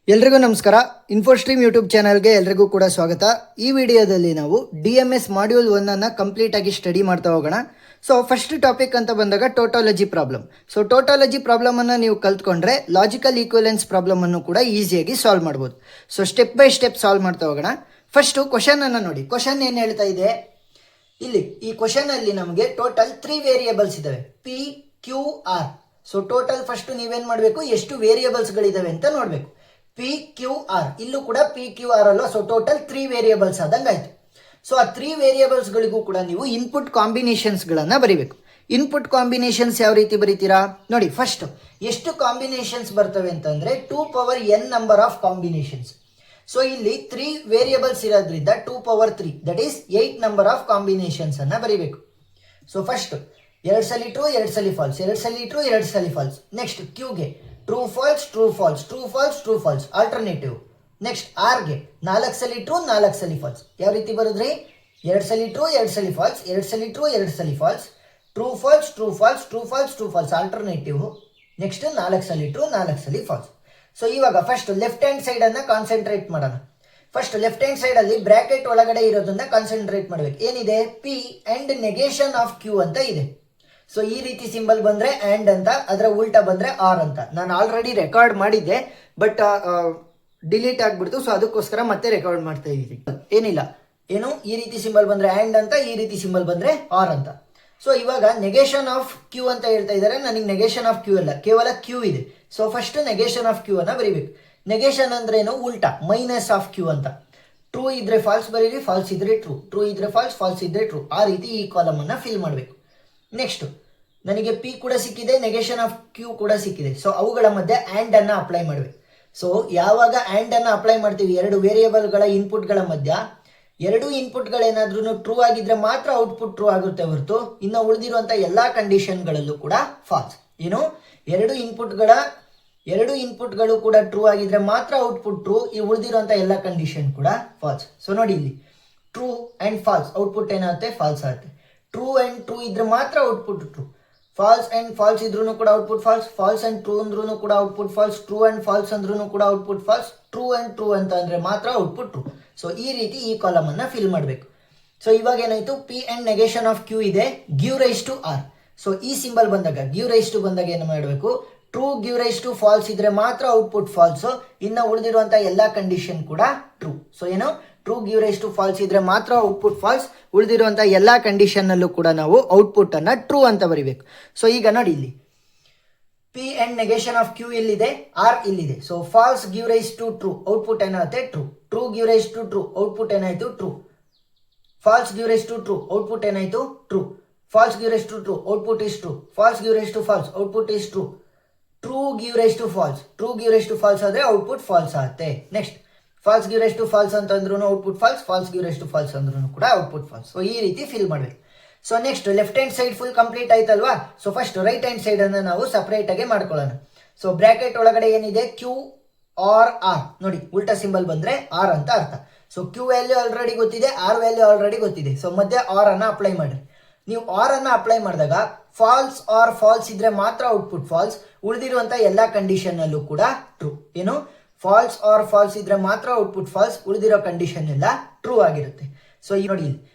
ಎಲ್ರಿಗೂ ನಮಸ್ಕಾರ. ಇನ್ಫೋಸ್ಟ್ರೀಮ್ ಯೂಟ್ಯೂಬ್ ಚಾನಲ್ಗೆ ಎಲ್ರಿಗೂ ಕೂಡ ಸ್ವಾಗತ. ಈ ವಿಡಿಯೋದಲ್ಲಿ ನಾವು DMS ಮಾಡ್ಯೂಲ್ 1 ಅನ್ನು ಕಂಪ್ಲೀಟ್ ಆಗಿ ಸ್ಟಡಿ ಮಾಡ್ತಾ ಹೋಗೋಣ. ಸೊ ಫಸ್ಟ್ ಟಾಪಿಕ್ ಅಂತ ಬಂದಾಗ ಟೋಟಾಲಜಿ ಪ್ರಾಬ್ಲಮ್. ಸೊ ಟೋಟಾಲಜಿ ಪ್ರಾಬ್ಲಮ್ ಅನ್ನು ನೀವು ಕಲ್ತ್ಕೊಂಡ್ರೆ ಲಾಜಿಕಲ್ ಈಕ್ವಲೆನ್ಸ್ ಪ್ರಾಬ್ಲಮ್ ಅನ್ನು ಕೂಡ ಈಸಿಯಾಗಿ ಸಾಲ್ವ್ ಮಾಡ್ಬೋದು. So step by step solve ಮಾಡ್ತಾ ಹೋಗೋಣ. ಫಸ್ಟು ಕ್ವಶನ್ ಅನ್ನು ನೋಡಿ. ಕ್ವಶನ್ ಏನು ಹೇಳ್ತಾ ಇದೆ ಇಲ್ಲಿ, ಈ ಕ್ವಶನ್ ಅಲ್ಲಿ ನಮಗೆ ಟೋಟಲ್ 3 ವೇರಿಯೇಬಲ್ಸ್ ಇದಾವೆ, PQR. ಸೊ ಟೋಟಲ್ ಫಸ್ಟ್ ನೀವೇನ್ ಮಾಡಬೇಕು, ಎಷ್ಟು ವೇರಿಯೇಬಲ್ಸ್ಗಳಿದಾವೆ ಅಂತ ನೋಡಬೇಕು. PQR, ಇಲ್ಲೂ ಕೂಡ PQR ಅಲ್ವಾ. ಸೊ ಟೋಟಲ್ 3 ವೇರಿಯೇಬಲ್ಸ್ ಆದಂಗೆ ಆಯ್ತು. ಸೊ ಆ 3 ವೇರಿಯೇಬಲ್ಸ್ಗಳಿಗೂ ಕೂಡ ನೀವು ಇನ್ಪುಟ್ ಕಾಂಬಿನೇಷನ್ಸ್ಗಳನ್ನು ಬರೀಬೇಕು. ಇನ್ಪುಟ್ ಕಾಂಬಿನೇಷನ್ಸ್ ಯಾವ ರೀತಿ ಬರೀತೀರಾ ನೋಡಿ. ಫಸ್ಟ್ ಎಷ್ಟು ಕಾಂಬಿನೇಷನ್ಸ್ ಬರ್ತವೆ ಅಂತಂದ್ರೆ 2n number of combinations. So ಇಲ್ಲಿ 3 ವೇರಿಯೇಬಲ್ಸ್ ಇರೋದ್ರಿಂದ 2 that is 8 number of combinations ಅನ್ನ ಬರೀಬೇಕು. ಸೊ ಫಸ್ಟ್ 2 ಸಲ ಟ್ರೂ 2 ಸಲ ಫಾಲ್ಸ್, 2 ಸಲ ಟ್ರೂ 2 ಸಲ ಫಾಲ್ಸ್. ನೆಕ್ಸ್ಟ್ ಕ್ಯೂಗೆ true false true false true false true false alternative. Next ಆರ್ಗೆ 4 ಸಲ ಟ್ರೂ 4 ಸಲ ಫಾಲ್ಸ್. ಯಾವ ರೀತಿ ಬರೋದ್ರಿ, 2 ಸಲ ಟ್ರೂ 2 ಸಲ ಫಾಲ್ಸ್, 2 ಸಲ ಟ್ರೂ 2 ಸಲ false, true false true false true false true false alternative. Next 4 ಸಲ ಟ್ರೂ 4 ಸಲ ಫಾಲ್ಸ್. ಸೊ ಇವಾಗ ಫಸ್ಟ್ ಲೆಫ್ಟ್ ಹ್ಯಾಂಡ್ ಸೈಡ್ ಅನ್ನ ಕಾನ್ಸಂಟ್ರೇಟ್ ಮಾಡೋಣ. ಫಸ್ಟ್ ಲೆಫ್ಟ್ ಹ್ಯಾಂಡ್ ಸೈಡ್ ಅಲ್ಲಿ ಬ್ರಾಕೆಟ್ ಒಳಗಡೆ ಇರೋದನ್ನ ಕಾನ್ಸಂಟ್ರೇಟ್ ಮಾಡ್ಬೇಕು. ಏನಿದೆ, P and negation of Q ಅಂತ ಇದೆ. ಸೊ ಈ ರೀತಿ ಸಿಂಬಲ್ ಬಂದ್ರೆ ಅಂಡ್ ಅಂತ, ಅದರ ಉಲ್ಟಾ ಬಂದ್ರೆ ಆರ್ ಅಂತ. ನಾನು ಆಲ್ರೆಡಿ ರೆಕಾರ್ಡ್ ಮಾಡಿದ್ದೆ, ಬಟ್ ಡಿಲೀಟ್ ಆಗ್ಬಿಡ್ತು. ಸೊ ಅದಕ್ಕೋಸ್ಕರ ಮತ್ತೆ ರೆಕಾರ್ಡ್ ಮಾಡ್ತಾ ಇದ್ದೀನಿ. ಏನಿಲ್ಲ, ಏನು ಈ ರೀತಿ ಸಿಂಬಲ್ ಬಂದ್ರೆ ಅಂಡ್ ಅಂತ, ಈ ರೀತಿ ಸಿಂಬಲ್ ಬಂದ್ರೆ ಆರ್ ಅಂತ. ಸೊ ಇವಾಗ ನೆಗೇಷನ್ ಆಫ್ ಕ್ಯೂ ಅಂತ ಹೇಳ್ತಾ ಇದ್ದಾರೆ. ನನಗೆ ನೆಗೇಷನ್ ಆಫ್ ಕ್ಯೂ ಅಲ್ಲ, ಕೇವಲ ಕ್ಯೂ ಇದೆ. So first negation of Q ಅನ್ನ ಬರೀಬೇಕು. ನೆಗೇಷನ್ ಅಂದ್ರೆ ಏನು, ಉಲ್ಟಾ, ಮೈನಸ್ ಆಫ್ ಕ್ಯೂ ಅಂತ. ಟ್ರೂ ಇದ್ರೆ ಫಾಲ್ಸ್ ಬರೀರಿ, ಫಾಲ್ಸ್ ಇದ್ರೆ ಟ್ರೂ, ಟ್ರೂ ಇದ್ರೆ ಫಾಲ್ಸ್, ಫಾಲ್ಸ್ ಇದ್ರೆ ಟ್ರೂ. ಆ ರೀತಿ ಈ ಕಾಲಮ್ ಅನ್ನ ಫಿಲ್ ಮಾಡಬೇಕು. ನೆಕ್ಸ್ಟ್ ನನಗೆ ಪಿ ಕೂಡ ಸಿಕ್ಕಿದೆ, ನೆಗೇಷನ್ ಆಫ್ ಕ್ಯೂ ಕೂಡ ಸಿಕ್ಕಿದೆ. ಸೊ ಅವುಗಳ ಮಧ್ಯೆ ಆ್ಯಂಡ್ ಅನ್ನ ಅಪ್ಲೈ ಮಾಡಬೇಕು. ಸೊ ಯಾವಾಗ ಆ್ಯಂಡ್ ಅನ್ನ ಅಪ್ಲೈ ಮಾಡ್ತೀವಿ, 2 ವೇರಿಯೇಬಲ್ಗಳ ಇನ್ಪುಟ್ಗಳ ಮಧ್ಯ 2 ಇನ್ಪುಟ್ಗಳೇನಾದ್ರೂ ಟ್ರೂ ಆಗಿದ್ರೆ ಮಾತ್ರ ಔಟ್ಪುಟ್ ಟ್ರೂ ಆಗುತ್ತೆ ಹೊರತು ಇನ್ನು ಉಳಿದಿರುವಂಥ ಎಲ್ಲ ಕಂಡೀಷನ್ಗಳಲ್ಲೂ ಕೂಡ ಫಾಲ್ಸ್. ಏನು, 2 ಇನ್ಪುಟ್ಗಳು ಕೂಡ ಟ್ರೂ ಆಗಿದ್ರೆ ಮಾತ್ರ ಔಟ್ಪುಟ್ ಟ್ರೂ, ಈ ಉಳಿದಿರುವಂಥ ಎಲ್ಲ ಕಂಡೀಷನ್ ಕೂಡ ಫಾಲ್ಸ್. ಸೊ ನೋಡಿ ಇಲ್ಲಿ ಟ್ರೂ ಆ್ಯಂಡ್ ಫಾಲ್ಸ್, ಔಟ್ಪುಟ್ ಏನಾಗುತ್ತೆ, ಫಾಲ್ಸ್ ಆಗುತ್ತೆ. ಟ್ರೂ ಆ್ಯಂಡ್ ಟ್ರೂ ಇದ್ರೆ ಮಾತ್ರ output true, false and false ಇದ್ರೂ ಕೂಡ output false, false and true ಅಂದ್ರೂ ಕೂಡ output false, true and false ಅಂದ್ರೂ ಕೂಡ output false, true and true ಅಂತ ಅಂದ್ರೆ ಮಾತ್ರ ಔಟ್ಪುಟ್ ಟ್ರೂ. ಸೊ ಈ ರೀತಿ ಈ ಕಾಲಮ್ ಅನ್ನ ಫಿಲ್ ಮಾಡಬೇಕು. ಸೊ ಇವಾಗ ಏನಾಯ್ತು, P and negation of Q ಇದೆ, give rise to R. So ಈ ಸಿಂಬಲ್ ಬಂದಾಗ, ಗಿವ್ ರೈಸ್ ಟು ಬಂದಾಗ ಏನು ಮಾಡಬೇಕು, true give rise to false ಇದ್ರೆ ಮಾತ್ರ ಔಟ್ಪುಟ್ ಫಾಲ್ಸ್, ಇನ್ನು ಉಳಿದಿರುವಂತ ಎಲ್ಲಾ ಕಂಡೀಷನ್ ಕೂಡ ಟ್ರೂ. ಸೊ ಏನು, true give rise to false ಇದ್ರೆ ಮಾತ್ರ ಔಟ್ಪುಟ್ ಫಾಲ್ಸ್, ಉಳಿದಿರುವಂತ ಎಲ್ಲಾ ಕಂಡೀಷನ್ ಅಲ್ಲೂ ಕೂಡ ನಾವು ಔಟ್ಪುಟ್ ಅನ್ನ ಟ್ರೂ ಅಂತ ಬರಿಬೇಕು. ಸೊ ಈಗ ನೋಡಿ ಇಲ್ಲಿ P and negation of Q ಇಲ್ಲಿದೆ, ಆರ್ ಇಲ್ಲಿದೆ. So false give rise to true, output ಏನಾಗುತ್ತೆ true. True give rise to true, output ಏನಾಯ್ತು true. False give rise to true, output ಏನಾಯ್ತು true. False give rise to true, output is true. False give rise to false, output is true. True give rise to false, true give rise to false ಆದ್ರೆ output false ಆಗುತ್ತೆ. Next false give rise to false ಅಂತಂದ್ರೂ output false, false give rise to false ಅಂದ್ರೂ ಕೂಡ output false. So ಈ ರೀತಿ fill ಮಾಡಬೇಕು. So next left hand side full complete ಆಯ್ತಲ್ವಾ. So first right hand side ಅನ್ನ ನಾವು ಸಪರೇಟ್ ಆಗಿ ಮಾಡ್ಕೊಳ್ಳೋಣ. ಸೊ ಬ್ರಾಕೆಟ್ ಒಳಗಡೆ ಏನಿದೆ, ಕ್ಯೂ ಆರ್ ಆರ್. ನೋಡಿ ಉಲ್ಟಾ ಸಿಂಬಲ್ ಬಂದ್ರೆ ಆರ್ ಅಂತ ಅರ್ಥ. ಸೊ ಕ್ಯೂ ವ್ಯಾಲ್ಯೂ ಆಲ್ರೆಡಿ ಗೊತ್ತಿದೆ, ಆರ್ ವ್ಯಾಲ್ಯೂ ಆಲ್ರೆಡಿ ಗೊತ್ತಿದೆ. ಸೊ ಮಧ್ಯೆ ಆರ್ ಅನ್ನ ಅಪ್ಲೈ ಮಾಡ್ರಿ. ನೀವು ಆರ್ ಅನ್ನ ಅಪ್ಲೈ ಮಾಡಿದಾಗ ಫಾಲ್ಸ್ ಆರ್ ಫಾಲ್ಸ್ ಇದ್ರೆ ಮಾತ್ರ ಔಟ್ಪುಟ್ ಫಾಲ್ಸ್, ಉಳಿದಿರುವಂತ ಎಲ್ಲಾ ಕಂಡೀಷನ್ ಅಲ್ಲೂ ಕೂಡ ಟ್ರೂ. ಏನು, ಫಾಲ್ಸ್ ಆರ್ ಫಾಲ್ಸ್ ಇದ್ರೆ ಮಾತ್ರ ಔಟ್ಪುಟ್ ಫಾಲ್ಸ್, ಉಳಿದಿರೋ ಕಂಡೀಷನ್ ಎಲ್ಲ ಟ್ರೂ ಆಗಿರುತ್ತೆ. ಸೊ ಈ ನೋಡಿ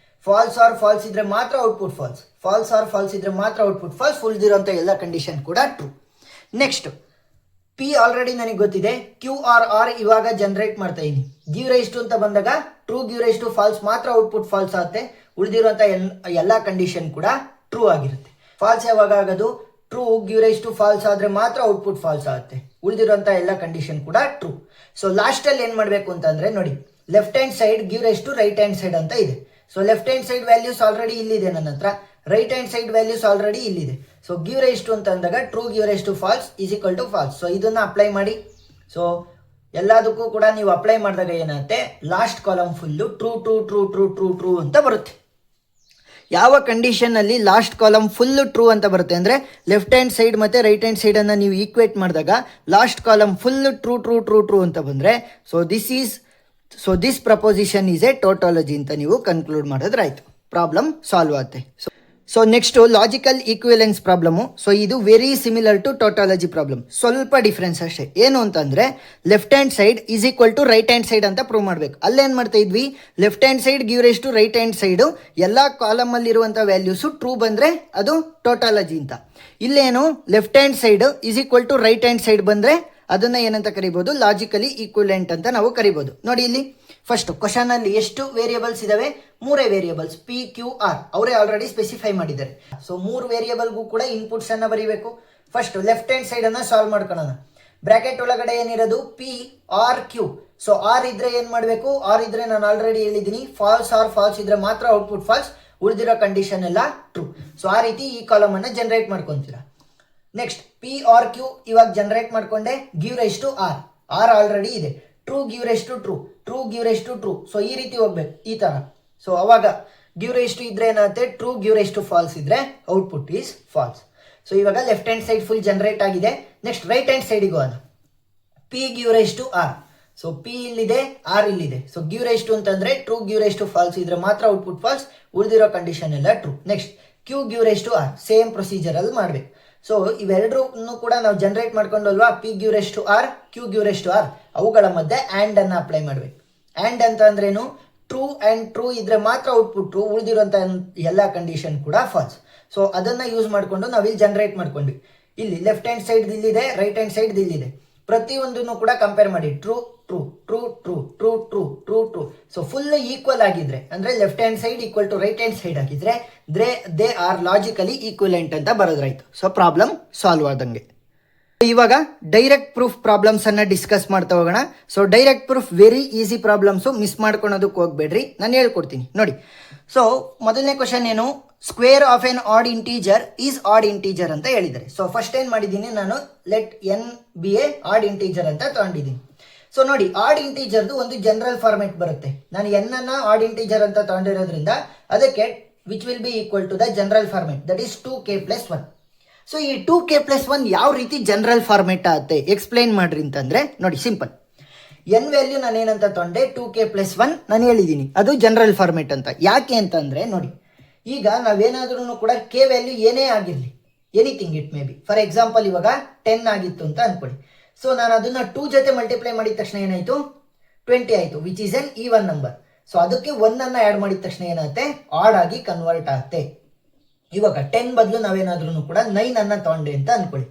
ಫಾಲ್ಸ್ ಆರ್ ಫಾಲ್ಸ್ ಇದ್ರೆ ಮಾತ್ರ output false, false or false ಇದ್ರೆ ಮಾತ್ರ ಔಟ್ಪುಟ್ ಫಾಲ್ಸ್, ಉಳಿದಿರುವಂತ ಎಲ್ಲ ಕಂಡೀಷನ್ ಕೂಡ ಟ್ರೂ. ನೆಕ್ಸ್ಟ್ ಪಿ ಆಲ್ರೆಡಿ ನನಗೆ ಗೊತ್ತಿದೆ, ಕ್ಯೂ ಆರ್ ಆರ್ ಇವಾಗ ಜನರೇಟ್ ಮಾಡ್ತಾ ಇದೀನಿ. ಗಿವ್ ರೈಸ್ ಟು ಅಂತ ಬಂದಾಗ true give rise to false ಮಾತ್ರ ಔಟ್ಪುಟ್ ಫಾಲ್ಸ್ ಆಗುತ್ತೆ, ಉಳಿದಿರುವಂತ ಎಲ್ಲಾ ಕಂಡೀಷನ್ ಕೂಡ ಟ್ರೂ ಆಗಿರುತ್ತೆ. ಫಾಲ್ಸ್ ಯಾವಾಗ ಆಗೋದು, true give rise to false ಆದ್ರೆ ಮಾತ್ರ ಔಟ್ಪುಟ್ ಫಾಲ್ಸ್ ಆಗುತ್ತೆ, ಉಳಿದಿರುವಂತ ಎಲ್ಲ ಕಂಡೀಷನ್ ಕೂಡ ಟ್ರೂ. ಸೊ ಲಾಸ್ಟ್ ಅಲ್ಲಿ ಏನ್ ಮಾಡ್ಬೇಕು ಅಂತಂದ್ರೆ ನೋಡಿ, left hand side give rise to right hand side ಅಂತ ಇದೆ. So left hand side values already ಇಲ್ಲಿದೆ ನನ್ನ ಹತ್ರ, right hand side values already ಇಲ್ಲಿದೆ. ಸೊ ಗಿವ್ ರೈಸ್ ಟು ಅಂತ ಅಂದಾಗ true give rise to false is equal to false. So ಇದನ್ನ apply ಮಾಡಿ. ಸೊ ಎಲ್ಲದಕ್ಕೂ ಕೂಡ ನೀವು ಅಪ್ಲೈ ಮಾಡಿದಾಗ ಏನಾಗುತ್ತೆ, last column full true true true true true true ಅಂತ ಬರುತ್ತೆ. ಯಾವ ಕಂಡೀಷನ್ ಅಲ್ಲಿ ಲಾಸ್ಟ್ ಕಾಲಮ್ ಫುಲ್ ಟ್ರೂ ಅಂತ ಬರುತ್ತೆ ಅಂದ್ರೆ ಲೆಫ್ಟ್ ಹ್ಯಾಂಡ್ ಸೈಡ್ ಮತ್ತೆ ರೈಟ್ ಹ್ಯಾಂಡ್ ಸೈಡ್ ಅನ್ನ ನೀವು ಈಕ್ವೇಟ್ ಮಾಡಿದಾಗ last column full true true true true ಅಂತ ಬಂದ್ರೆ this proposition is a tautology ಅಂತ ನೀವು ಕನ್ಕ್ಲೂಡ್ ಮಾಡಿದ್ರೆ ಆಯ್ತು, ಪ್ರಾಬ್ಲಮ್ ಸಾಲ್ವ್ ಆಗುತ್ತೆ. So next logical equivalence problem. So ಇದು very similar to tautology problem, ಸ್ವಲ್ಪ ಡಿಫ್ರೆನ್ಸ್ ಅಷ್ಟೇ. ಏನು ಅಂತಂದ್ರೆ left hand side is equal to right hand side ಅಂತ ಪ್ರೂವ್ ಮಾಡಬೇಕು. ಅಲ್ಲೇನು ಮಾಡ್ತಾ ಇದ್ವಿ, left hand side give raise to right hand side ಎಲ್ಲ ಕಾಲಮಲ್ಲಿ ಇರುವಂಥ ವ್ಯಾಲ್ಯೂಸು ಟ್ರೂ ಬಂದರೆ ಅದು ಟೋಟಾಲಜಿ ಅಂತ. ಇಲ್ಲೇನು left hand side is equal to right hand side ಬಂದರೆ ಅದನ್ನ ಏನಂತ ಕರಿಬೋದು, ಲಾಜಿಕಲಿ ಈಕ್ವಿಲೆಂಟ್ ಅಂತ ನಾವು ಕರಿಬೋದು. ನೋಡಿ ಇಲ್ಲಿ ಫಸ್ಟ್ ಕ್ವಶನ್ ಅಲ್ಲಿ ಎಷ್ಟು ವೇರಿಯೇಬಲ್ಸ್ ಇದಾವೆ, 3 ವೇರಿಯೇಬಲ್ಸ್ ಪಿ ಕ್ಯೂ ಆರ್ ಅವರೇ ಆಲ್ರೆಡಿ ಸ್ಪೆಸಿಫೈ ಮಾಡಿದ್ದಾರೆ. ಸೊ 3 ವೇರಿಯೇಬಲ್ಗೂ ಕೂಡ ಇನ್ಪುಟ್ಸ್ ಅನ್ನ ಬರೀಬೇಕು. ಫಸ್ಟ್ ಲೆಫ್ಟ್ ಹ್ಯಾಂಡ್ ಸೈಡ್ ಅನ್ನ ಸಾಲ್ವ್ ಮಾಡ್ಕೊಳ್ಳೋಣ. ಬ್ರಾಕೆಟ್ ಒಳಗಡೆ ಏನಿರೋದು P R Q. So R ಇದ್ರೆ ಏನ್ ಮಾಡಬೇಕು, ಆರ್ ಇದ್ರೆ ನಾನು ಆಲ್ರೆಡಿ ಹೇಳಿದ್ದೀನಿ ಫಾಲ್ಸ್ ಆರ್ ಫಾಲ್ಸ್ ಇದ್ರೆ ಮಾತ್ರ ಔಟ್ಪುಟ್ ಫಾಲ್ಸ್, ಉಳಿದಿರೋ ಕಂಡೀಷನ್ ಎಲ್ಲ ಟ್ರೂ. ಸೊ ಆ ರೀತಿ ಈ ಕಾಲಮ್ ಅನ್ನ ಜನರೇಟ್ ಮಾಡ್ಕೊಂತೀರಾ. ನೆಕ್ಸ್ಟ್ ಪಿ ಆರ್ ಕ್ಯೂ ಇವಾಗ ಜನರೇಟ್ ಮಾಡ್ಕೊಂಡೆ, give rise to R, R already ಇದೆ. True give rise to true, true give rise to true. So ಈ ರೀತಿ ಹೋಗ್ಬೇಕು ಈ ತರ. ಸೊ ಅವಾಗ ಗಿವ್ ರೈಸ್ ಟು ಇದ್ರೆ ಏನಾಗುತ್ತೆ, true give rise to false ಇದ್ರೆ ಔಟ್ಪುಟ್ ಈಸ್ ಫಾಲ್ಸ್. ಸೊ ಇವಾಗ left hand side full generate ಆಗಿದೆ. ನೆಕ್ಸ್ಟ್ ರೈಟ್ ಹ್ಯಾಂಡ್ ಸೈಡಿಗೆ ಹೋಗೋಣ. P give rise to R. So P ಇಲ್ಲಿದೆ, ಆರ್ ಇಲ್ಲಿದೆ. ಸೊ ಗಿವ್ ರೈಸ್ ಟು ಅಂತಂದ್ರೆ true give rise to false ಇದ್ರೆ ಮಾತ್ರ ಔಟ್ಪುಟ್ ಫಾಲ್ಸ್, ಉಳಿದಿರೋ ಕಂಡೀಷನ್ ಎಲ್ಲ true. Next Q give rise to R, same procedure ಅಲ್ಲಿ ಮಾಡ್ಬೇಕು. ಸೊ ಇವೆರಡೂ ಕೂಡ ನಾವು generate ಮಾಡ್ಕೊಂಡಲ್ವಾ, P give rise to R, Q give rise to R, ಅವುಗಳ ಮಧ್ಯೆ ಆ್ಯಂಡ್ ಅನ್ನ ಅಪ್ಲೈ ಮಾಡ್ಬೇಕು. ಆ್ಯಂಡ್ ಅಂತ ಅಂದ್ರೇನು, ಟ್ರೂ ಆ್ಯಂಡ್ ಟ್ರೂ ಇದ್ರೆ ಮಾತ್ರ ಔಟ್ಪುಟ್ ಟ್ರೂ, ಉಳಿದಿರುವಂತ ಎಲ್ಲ ಕಂಡೀಷನ್ ಕೂಡ ಫಾಲ್ಸ್. ಸೊ ಅದನ್ನ ಯೂಸ್ ಮಾಡ್ಕೊಂಡು ನಾವಿಲ್ಲಿ ಜನರೇಟ್ ಮಾಡ್ಕೊಂಡ್ವಿ. ಇಲ್ಲಿ ಲೆಫ್ಟ್ ಹ್ಯಾಂಡ್ ಸೈಡ್ ಇಲ್ಲಿದೆ, ರೈಟ್ ಹ್ಯಾಂಡ್ ಸೈಡ್ ಇಲ್ಲಿದೆ. ಪ್ರತಿಯೊಂದನ್ನು ಕೂಡ ಕಂಪೇರ್ ಮಾಡಿ, true true true true true true true true. So full equal ಆಗಿದ್ರೆ ಅಂದ್ರೆ left hand side equal to right hand side ಆಗಿದ್ರೆ ದೇ ಆರ್ ಲಾಜಿಕಲಿ ಈಕ್ವಿಲೆಂಟ್ ಅಂತ ಬರೋದ್ರಾಯ್ತು. ಸೊ ಪ್ರಾಬ್ಲಮ್ ಸಾಲ್ವ್ ಆದಂಗೆ. ಇವಾಗ ಡೈರೆಕ್ಟ್ ಪ್ರೂಫ್ ಪ್ರಾಬ್ಲಮ್ಸ್ ಅನ್ನ ಡಿಸ್ಕಸ್ ಮಾಡ್ತಾ ಹೋಗೋಣ. So direct proof very easy problems, miss ಮಾಡ್ಕೊಳೋದಕ್ಕೆ ಹೋಗ್ಬೇಡ್ರಿ, ನಾನು ಹೇಳ್ಕೊಡ್ತೀನಿ ನೋಡಿ. ಸೊ ಮೊದಲನೇ ಕ್ವಶನ್ ಏನು, square of an odd integer is odd integer ಅಂತ ಹೇಳಿದ್ದಾರೆ. ಸೊ ಫಸ್ಟ್ ಏನ್ ಮಾಡಿದ್ದೀನಿ ನಾನು, let N be a odd integer ಅಂತ ತಗೊಂಡಿದ್ದೀನಿ. ಸೊ ನೋಡಿ, ಆಡ್ ಇಂಟೀಜರ್ದು ಒಂದು ಜನರಲ್ ಫಾರ್ಮೆಟ್ ಬರುತ್ತೆ. ನಾನು ಎನ್ ಅನ್ನ ಆಡ್ ಇಂಟೀಜರ್ ಅಂತ ತಗೊಂಡಿರೋದ್ರಿಂದ ಅದಕ್ಕೆ which will be equal to the general format, that is 2k+1. So ಈ 2k+1 ಯಾವ ರೀತಿ ಜನರಲ್ ಫಾರ್ಮೆಟ್ ಆಗುತ್ತೆ ಎಕ್ಸ್ಪ್ಲೈನ್ ಮಾಡ್ರಿ ಅಂತಂದ್ರೆ ನೋಡಿ, ಸಿಂಪಲ್. ಎನ್ ವ್ಯಾಲ್ಯೂ ನಾನು ಏನಂತ ತಗೊಂಡೆ, 2k+1 ನಾನು ಹೇಳಿದ್ದೀನಿ, ಅದು ಜನರಲ್ ಫಾರ್ಮೆಟ್ ಅಂತ. ಯಾಕೆ ಅಂತಂದ್ರೆ ನೋಡಿ, ಈಗ ನಾವೇನಾದ್ರೂ ಕೂಡ ಕೆ ವ್ಯಾಲ್ಯೂ ಏನೇ ಆಗಿರಲಿ, anything it may be, for example ಇವಾಗ 10 ಆಗಿತ್ತು ಅಂತ ಅನ್ಕೊಳ್ಳಿ. ಸೊ ನಾನು ಅದನ್ನ 2 ಜೊತೆ ಮಲ್ಟಿಪ್ಲೈ ಮಾಡಿದ ತಕ್ಷಣ ಏನಾಯ್ತು, 20 ಆಯ್ತು, which is an even number. So ಅದಕ್ಕೆ 1 ಅನ್ನ ಆಡ್ ಮಾಡಿದ ತಕ್ಷಣ ಏನಾಗುತ್ತೆ, ಆಡ್ ಆಗಿ ಕನ್ವರ್ಟ್ ಆಗುತ್ತೆ. ಇವಾಗ 10 ಬದಲು ನಾವೇನಾದ್ರೂ ಕೂಡ 9 ಅನ್ನ ತಗೊಂಡೆ ಅಂತ ಅನ್ಕೊಳ್ಳಿ.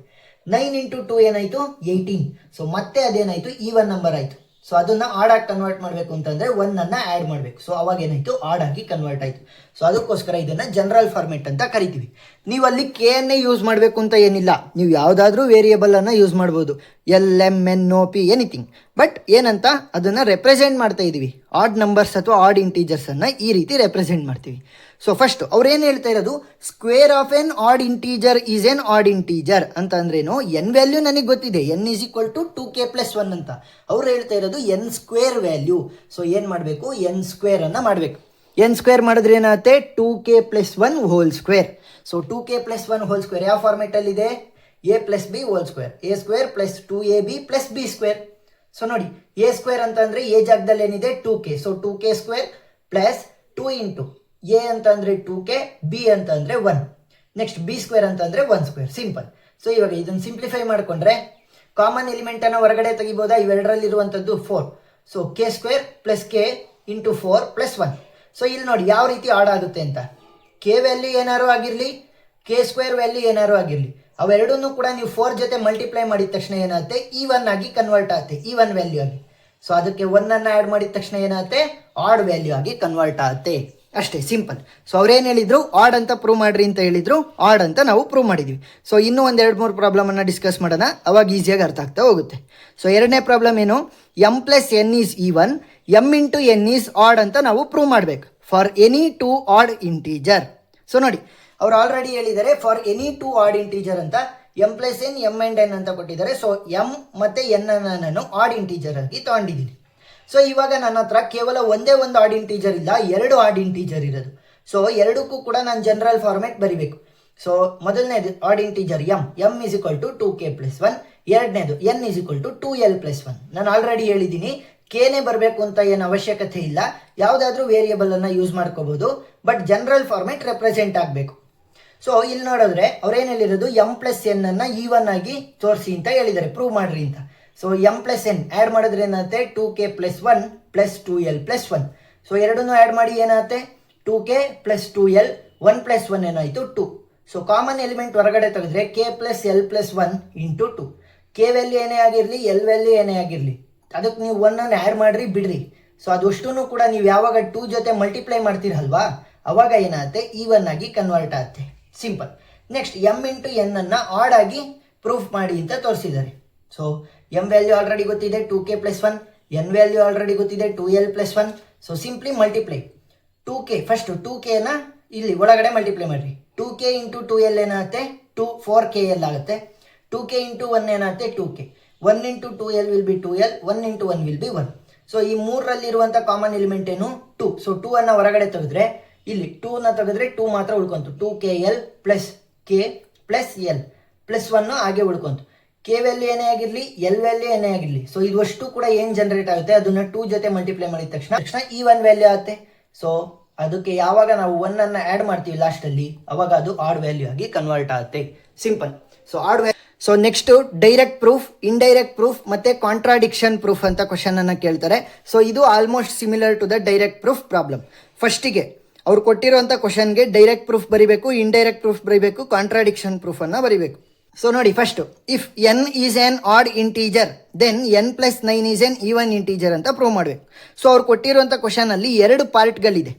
9 ಇಂಟು 2 ಏನಾಯ್ತು, 18. ಸೊ ಮತ್ತೆ ಅದೇನಾಯ್ತು, ಈವನ್ ನಂಬರ್ ಆಯ್ತು. ಸೊ ಅದನ್ನ ಆಡ್ ಆಗಿ ಕನ್ವರ್ಟ್ ಮಾಡಬೇಕು ಅಂತಂದ್ರೆ 1 ಅನ್ನ ಆಡ್ ಮಾಡಬೇಕು. ಸೊ ಅವಾಗ ಏನಾಯ್ತು, ಆಡ್ ಆಗಿ ಕನ್ವರ್ಟ್ ಆಯ್ತು. ಸೊ ಅದಕ್ಕೋಸ್ಕರ ಇದನ್ನ ಜನರಲ್ ಫಾರ್ಮೆಟ್ ಅಂತ ಕರಿತೀವಿ. ನೀವು ಅಲ್ಲಿ ಕೆ ಅನ್ನೇ ಯೂಸ್ ಮಾಡಬೇಕು ಅಂತ ಏನಿಲ್ಲ, ನೀವು ಯಾವುದಾದ್ರೂ ವೇರಿಯೇಬಲ್ ಅನ್ನ ಯೂಸ್ ಮಾಡ್ಬೋದು, L M N O P anything. But ಏನಂತ ಅದನ್ನ ರೆಪ್ರೆಸೆಂಟ್ ಮಾಡ್ತಾ ಇದೀವಿ, ಆಡ್ ನಂಬರ್ಸ್ ಅಥವಾ ಆಡ್ ಇಂಟೀಜರ್ಸ್ ಅನ್ನ ಈ ರೀತಿ ರೆಪ್ರೆಸೆಂಟ್ ಮಾಡ್ತೀವಿ. ಸೊ ಫಸ್ಟ್ ಅವ್ರೇನು ಹೇಳ್ತಾ ಇರೋದು, square of an odd integer is an odd integer ಅಂತ ಅಂದ್ರೇನು, ಎನ್ ವ್ಯಾಲ್ಯೂ ನನಗೆ ಗೊತ್ತಿದೆ, N is equal to 2k+1 ಅಂತ. ಅವ್ರು ಹೇಳ್ತಾ ಇರೋದು ಎನ್ ಸ್ಕ್ವೇರ್ ವ್ಯಾಲ್ಯೂ. ಸೊ ಏನ್ ಮಾಡಬೇಕು, ಎನ್ ಸ್ಕ್ವೇರ್ ಅನ್ನ ಮಾಡಬೇಕು. ಎನ್ ಸ್ಕ್ವೇರ್ ಮಾಡಿದ್ರೆ ಏನಾಗುತ್ತೆ, 2k+1 whole square. So 2k+1 whole square ಯಾವ ಫಾರ್ಮೆಟ್ ಅಲ್ಲಿ ಇದೆ, a+b whole square, a square plus 2ab plus b square. So ನೋಡಿ, a ಸ್ಕ್ವೇರ್ ಅಂತ ಅಂದ್ರೆ a ಜಾಗದಲ್ಲಿ ಏನಿದೆ 2k. So 2k square plus 2 into a ಅಂತ ಅಂದ್ರೆ 2k, b ಅಂತ ಅಂದ್ರೆ 1, ನೆಕ್ಸ್ಟ್ b ಸ್ಕ್ವೇರ್ ಅಂತ ಅಂದ್ರೆ 1 ಸ್ಕ್ವೇರ್. ಸಿಂಪಲ್. ಸೊ ಇವಾಗ ಇದನ್ನ ಸಿಂಪ್ಲಿಫೈ ಮಾಡ್ಕೊಂಡ್ರೆ ಕಾಮನ್ ಎಲಿಮೆಂಟ್ ಅನ್ನ ಹೊರಗಡೆ ತೆಗಿಬೋದಾ, ಇವೆರಡರಲ್ಲಿ ಇರುವಂತದ್ದು 4. So k square plus k into 4 plus 1. So ಇಲ್ಲಿ ನೋಡಿ ಯಾವ ರೀತಿ ಆಡ್ ಆಗುತ್ತೆ ಅಂತ, ಕೆ ವ್ಯಾಲ್ಯೂ ಏನಾರು ಆಗಿರ್ಲಿ, ಕೆ ಸ್ಕ್ವೇರ್ ವ್ಯಾಲ್ಯೂ ಏನಾರು ಆಗಿರ್ಲಿ, ಅವೆರಡನ್ನೂ ಕೂಡ ನೀವು 4 ಜೊತೆ ಮಲ್ಟಿಪ್ಲೈ ಮಾಡಿದ ತಕ್ಷಣ ಏನಾಗುತ್ತೆ, ಈವನ್ ಆಗಿ ಕನ್ವರ್ಟ್ ಆಗುತ್ತೆ, ಈವನ್ ವ್ಯಾಲ್ಯೂ ಆಗಿ. ಸೊ ಅದಕ್ಕೆ 1 ಅನ್ನ ಆಡ್ ಮಾಡಿದ ತಕ್ಷಣ ಏನಾಗುತ್ತೆ, ಆಡ್ ವ್ಯಾಲ್ಯೂ ಆಗಿ ಕನ್ವರ್ಟ್ ಆಗುತ್ತೆ. ಅಷ್ಟೇ, ಸಿಂಪಲ್. ಸೊ ಅವ್ರೇನು ಹೇಳಿದ್ರು, ಆಡ್ ಅಂತ ಪ್ರೂವ್ ಮಾಡ್ರಿ ಅಂತ ಹೇಳಿದ್ರು, ಆಡ್ ಅಂತ ನಾವು ಪ್ರೂವ್ ಮಾಡಿದ್ವಿ. ಸೊ ಇನ್ನೂ ಒಂದು 2-3 ಪ್ರಾಬ್ಲಮ್ ಅನ್ನ ಡಿಸ್ಕಸ್ ಮಾಡೋಣ, ಅವಾಗ ಈಸಿಯಾಗಿ ಅರ್ಥ ಆಗ್ತಾ ಹೋಗುತ್ತೆ. ಸೊ ಎರಡನೇ ಪ್ರಾಬ್ಲಮ್ ಏನು, m+n is even, m into n is odd ಅಂತ ನಾವು ಪ್ರೂವ್ ಮಾಡಬೇಕು for any 2 odd integer. So ನೋಡಿ, ಅವ್ರು ಆಲ್ರೆಡಿ ಹೇಳಿದ್ದಾರೆ ಫಾರ್ ಎನಿ 2 ಆಡ್ ಇಂಟೀಜರ್ ಅಂತ, m+n, m and n ಅಂತ ಕೊಟ್ಟಿದ್ದಾರೆ. ಸೊ m ಮತ್ತೆ n ಅನ್ನ ನಾನು ಆಡ್ ಇಂಟೀಜರ್ ಆಗಿ ತಗೊಂಡಿದ್ದೀನಿ. ಸೊ ಇವಾಗ ನನ್ನ ಹತ್ರ ಕೇವಲ ಒಂದೇ ಒಂದು ಆಡ್ ಇಂಟೀಜರ್ ಇಲ್ಲ, 2 ಆಡ್ ಇಂಟೀಜರ್ ಇರೋದು. ಸೊ ಎರಡಕ್ಕೂ ಕೂಡ ನಾನು ಜನರಲ್ ಫಾರ್ಮೆಟ್ ಬರಿಬೇಕು. ಸೊ ಮೊದಲನೇದು odd integer m is equal to 2k+1, ಎರಡನೇದು n is equal to 2l+1. ನಾನು ಆಲ್ರೆಡಿ ಹೇಳಿದ್ದೀನಿ, ಕೇನೆ ಬರಬೇಕು ಅಂತ ಏನು ಅವಶ್ಯಕತೆ ಇಲ್ಲ, ಯಾವುದಾದ್ರೂ ವೇರಿಯೇಬಲ್ ಅನ್ನ ಯೂಸ್ ಮಾಡ್ಕೋಬಹುದು, ಬಟ್ ಜನರಲ್ ಫಾರ್ಮೆಟ್ ರೆಪ್ರೆಸೆಂಟ್ ಆಗಬೇಕು. ಸೊ ಇಲ್ಲಿ ನೋಡಿದ್ರೆ ಅವ್ರೇನು ಹೇಳಿರೋದು ಎಂ ಪ್ಲಸ್ ಎನ್ ಅನ್ನ ಈವನ್ ಆಗಿ ತೋರಿಸಿ ಅಂತ ಹೇಳಿದ್ದಾರೆ, ಪ್ರೂವ್ ಮಾಡ್ರಿ ಅಂತ. So M plus N add ಮಾಡಿದ್ರೆ ಏನಾಗುತ್ತೆ 2k + 1 + 2l + 1. ಸೊ ಎರಡನ್ನೂ ಆ್ಯಡ್ ಮಾಡಿ ಏನಾಗುತ್ತೆ 2k + 2l 1 + 1 ಏನಾಯಿತು 2. ಸೊ ಕಾಮನ್ ಎಲಿಮೆಂಟ್ ಹೊರಗಡೆ ತೆಗೆದ್ರೆ k + l + 1 × 2. k ವ್ಯಾಲ್ಯೂ ಏನೇ ಆಗಿರಲಿ l ವ್ಯಾಲ್ಯೂ ಏನೇ ಆಗಿರಲಿ ಅದಕ್ಕೆ ನೀವು 1 ಅನ್ನು ಆ್ಯಡ್ ಮಾಡ್ರಿ ಬಿಡ್ರಿ. ಸೊ ಅದಷ್ಟು ಕೂಡ ನೀವು ಯಾವಾಗ 2 ಜೊತೆ ಮಲ್ಟಿಪ್ಲೈ ಮಾಡ್ತೀರಲ್ವಾ ಅವಾಗ ಏನಾಗುತ್ತೆ ಈವನ್ ಆಗಿ ಕನ್ವರ್ಟ್ ಆಗುತ್ತೆ. Simple. Next M into N ಅನ್ನು ಆಡ್ ಆಗಿ ಪ್ರೂಫ್ ಮಾಡಿ ಅಂತ ತೋರಿಸಿದ್ದಾರೆ. ಸೊ ಎಮ್ ವ್ಯಾಲ್ಯೂ ಆಲ್ರೆಡಿ ಗೊತ್ತಿದೆ 2k + 1, ಎನ್ ವ್ಯಾಲ್ಯೂ ಆಲ್ರೆಡಿ ಗೊತ್ತಿದೆ 2l + 1. So simply multiply 2k first 2kನ ಇಲ್ಲಿ ಒಳಗಡೆ ಮಲ್ಟಿಪ್ಲೈ ಮಾಡಿರಿ. 2k × 2l ಏನಾಗುತ್ತೆ 4kl ಆಗುತ್ತೆ. 2k × 1 ಏನಾಗುತ್ತೆ 2k. 1 × 2l will be 2l, 1 × 1 will B 1. So ಈ ಮೂರರಲ್ಲಿರುವಂಥ ಕಾಮನ್ ಎಲಿಮೆಂಟ್ ಏನು 2. ಸೊ 2 ಅನ್ನು ಹೊರಗಡೆ ತೆಗೆದ್ರೆ ಇಲ್ಲಿ 2ನ ತೆಗೆದ್ರೆ 2 ಮಾತ್ರ ಉಳ್ಕೊಂತು. 2kl + k + l + 1 ಹಾಗೆ ಉಳ್ಕೊಂತು. k ವ್ಯಾಲ್ಯೂ ಏನೇ ಆಗಿರಲಿ l ವ್ಯಾಲ್ಯೂ ಏನೇ ಆಗಿರಲಿ ಸೊ ಇದು ಅಷ್ಟು ಕೂಡ ಏನು ಜನರೇಟ್ ಆಗುತ್ತೆ ಅದನ್ನ 2 ಜೊತೆ ಮಲ್ಟಿಪ್ಲೈ ಮಾಡಿದ ತಕ್ಷಣ ಈ 1 ವ್ಯಾಲ್ಯೂ ಆಗುತ್ತೆ. ಸೊ ಅದಕ್ಕೆ ಯಾವಾಗ ನಾವು 1 ಅನ್ನು ಆ್ಯಡ್ ಮಾಡ್ತೀವಿ ಲಾಸ್ಟಲ್ಲಿ ಅವಾಗ ಅದು ಆಡ್ ವ್ಯಾಲ್ಯೂ ಆಗಿ ಕನ್ವರ್ಟ್ ಆಗುತ್ತೆ. Simple. So odd value. So next direct proof, indirect proof ಮತ್ತೆ ಕಾಂಟ್ರಾಡಿಕ್ಷನ್ ಪ್ರೂಫ್ ಅಂತ ಕ್ವಶನ್ ಅನ್ನು ಕೇಳ್ತಾರೆ. ಸೊ ಇದು almost similar to the direct proof problem. ಫಸ್ಟಿಗೆ ಅವ್ರು ಕೊಟ್ಟಿರುವಂಥ ಕ್ವಶನ್ಗೆ ಡೈರೆಕ್ಟ್ ಪ್ರೂಫ್ ಬರೀಬೇಕು, ಇಂಡೈರೆಕ್ಟ್ ಪ್ರೂಫ್ ಬರೀಬೇಕು, ಕಾಂಟ್ರಾಡಿಕ್ಷನ್ ಪ್ರೂಫ್ ಅನ್ನು ಬರೀಬೇಕು. ಸೊ ನೋಡಿ first if n is an odd integer then n + 9 is an even integer ಅಂತ ಪ್ರೂವ್ ಮಾಡಬೇಕು. ಸೊ ಅವ್ರು ಕೊಟ್ಟಿರುವಂಥ ಕ್ವಶನ್ ಅಲ್ಲಿ 2 ಪಾರ್ಟ್ಗಳಿದೆ.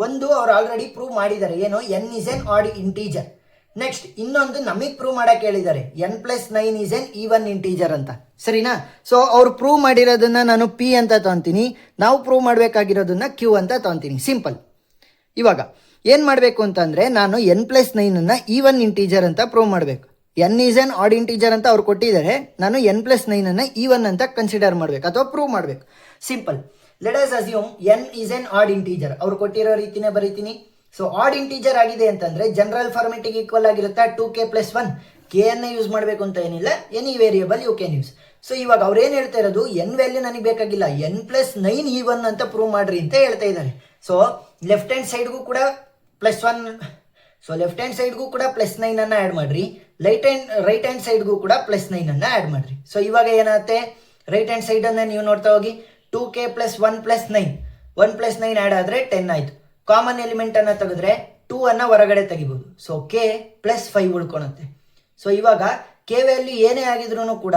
ಒಂದು ಅವ್ರು ಆಲ್ರೆಡಿ ಪ್ರೂವ್ ಮಾಡಿದ್ದಾರೆ, ಏನು n is an odd integer. Next ಇನ್ನೊಂದು ನಮಗೆ ಪ್ರೂವ್ ಮಾಡಕ್ಕೆ ಹೇಳಿದ್ದಾರೆ n + 9 is an even integer ಅಂತ. ಸರಿನಾ? ಸೊ ಅವ್ರು ಪ್ರೂವ್ ಮಾಡಿರೋದನ್ನ ನಾನು p ಅಂತ ತೊಗೊತೀನಿ, ನಾವು ಪ್ರೂವ್ ಮಾಡಬೇಕಾಗಿರೋದನ್ನ q ಅಂತ ತೊಗೊತೀನಿ. ಸಿಂಪಲ್. ಇವಾಗ ಏನು ಮಾಡಬೇಕು ಅಂತಂದರೆ ನಾನು n + 9 ಈವನ್ ಇಂಟೀಜರ್ ಅಂತ ಪ್ರೂವ್ ಮಾಡಬೇಕು. n is an odd integer ಅಂತ ಅವ್ರು ಕೊಟ್ಟಿದ್ದಾರೆ, ನಾನು n + 9 ಈವನ್ ಅಂತ ಕನ್ಸಿಡರ್ ಮಾಡಬೇಕು ಅಥವಾ ಪ್ರೂವ್ ಮಾಡಬೇಕು. Simple. Let us assume n is an odd integer. ಅವ್ರು ಕೊಟ್ಟಿರೋ ರೀತಿನೇ ಬರೀತೀನಿ. ಸೊ ಆಡ್ ಇಂಟೀಜರ್ ಆಗಿದೆ ಅಂತಂದ್ರೆ ಜನರಲ್ ಫಾರ್ಮೆಟಿಗೆ ಈಕ್ವಲ್ ಆಗಿರುತ್ತೆ 2k + 1. k ಅನ್ನು ಯೂಸ್ ಮಾಡಬೇಕು ಅಂತ ಏನಿಲ್ಲ, any variable you can use. So ಇವಾಗ ಅವ್ರು ಏನು ಹೇಳ್ತಾ ಇರೋದು n ವ್ಯಾಲ್ಯೂ ನನಗೆ ಬೇಕಾಗಿಲ್ಲ, n + 9 ಈವನ್ ಅಂತ ಪ್ರೂವ್ ಮಾಡ್ರಿ ಅಂತ ಹೇಳ್ತಾ ಇದ್ದಾರೆ. ಸೊ ಲೆಫ್ಟ್ ಹ್ಯಾಂಡ್ ಸೈಡ್ಗೂ ಕೂಡ +1, ಸೊ ಲೆಫ್ಟ್ ಹ್ಯಾಂಡ್ ಸೈಡ್ಗೂ ಕೂಡ +9 ಅನ್ನು ಆ್ಯಡ್ ಮಾಡ್ರಿ, ರೈಟ್ ಹ್ಯಾಂಡ್ ಸೈಡ್ಗೂ ಕೂಡ +9 ಅನ್ನು ಆ್ಯಡ್ ಮಾಡ್ರಿ. ಸೊ ಇವಾಗ ಏನಾಗುತ್ತೆ ರೈಟ್ ಹ್ಯಾಂಡ್ ಸೈಡ್ ಅನ್ನ ನೀವು ನೋಡ್ತಾ ಹೋಗಿ 2k + 1 + 9, 1 + 9 ಆ್ಯಡ್ ಆದರೆ 10 ಆಯಿತು. ಕಾಮನ್ ಎಲಿಮೆಂಟ್ ಅನ್ನು ತೆಗೆದ್ರೆ 2 ಅನ್ನು ಹೊರಗಡೆ ತೆಗಿಬೋದು. So k + 5 ಉಳ್ಕೊಳುತ್ತೆ. ಸೊ ಇವಾಗ k ವ್ಯಾಲ್ಯೂ ಏನೇ ಆಗಿದ್ರು ಕೂಡ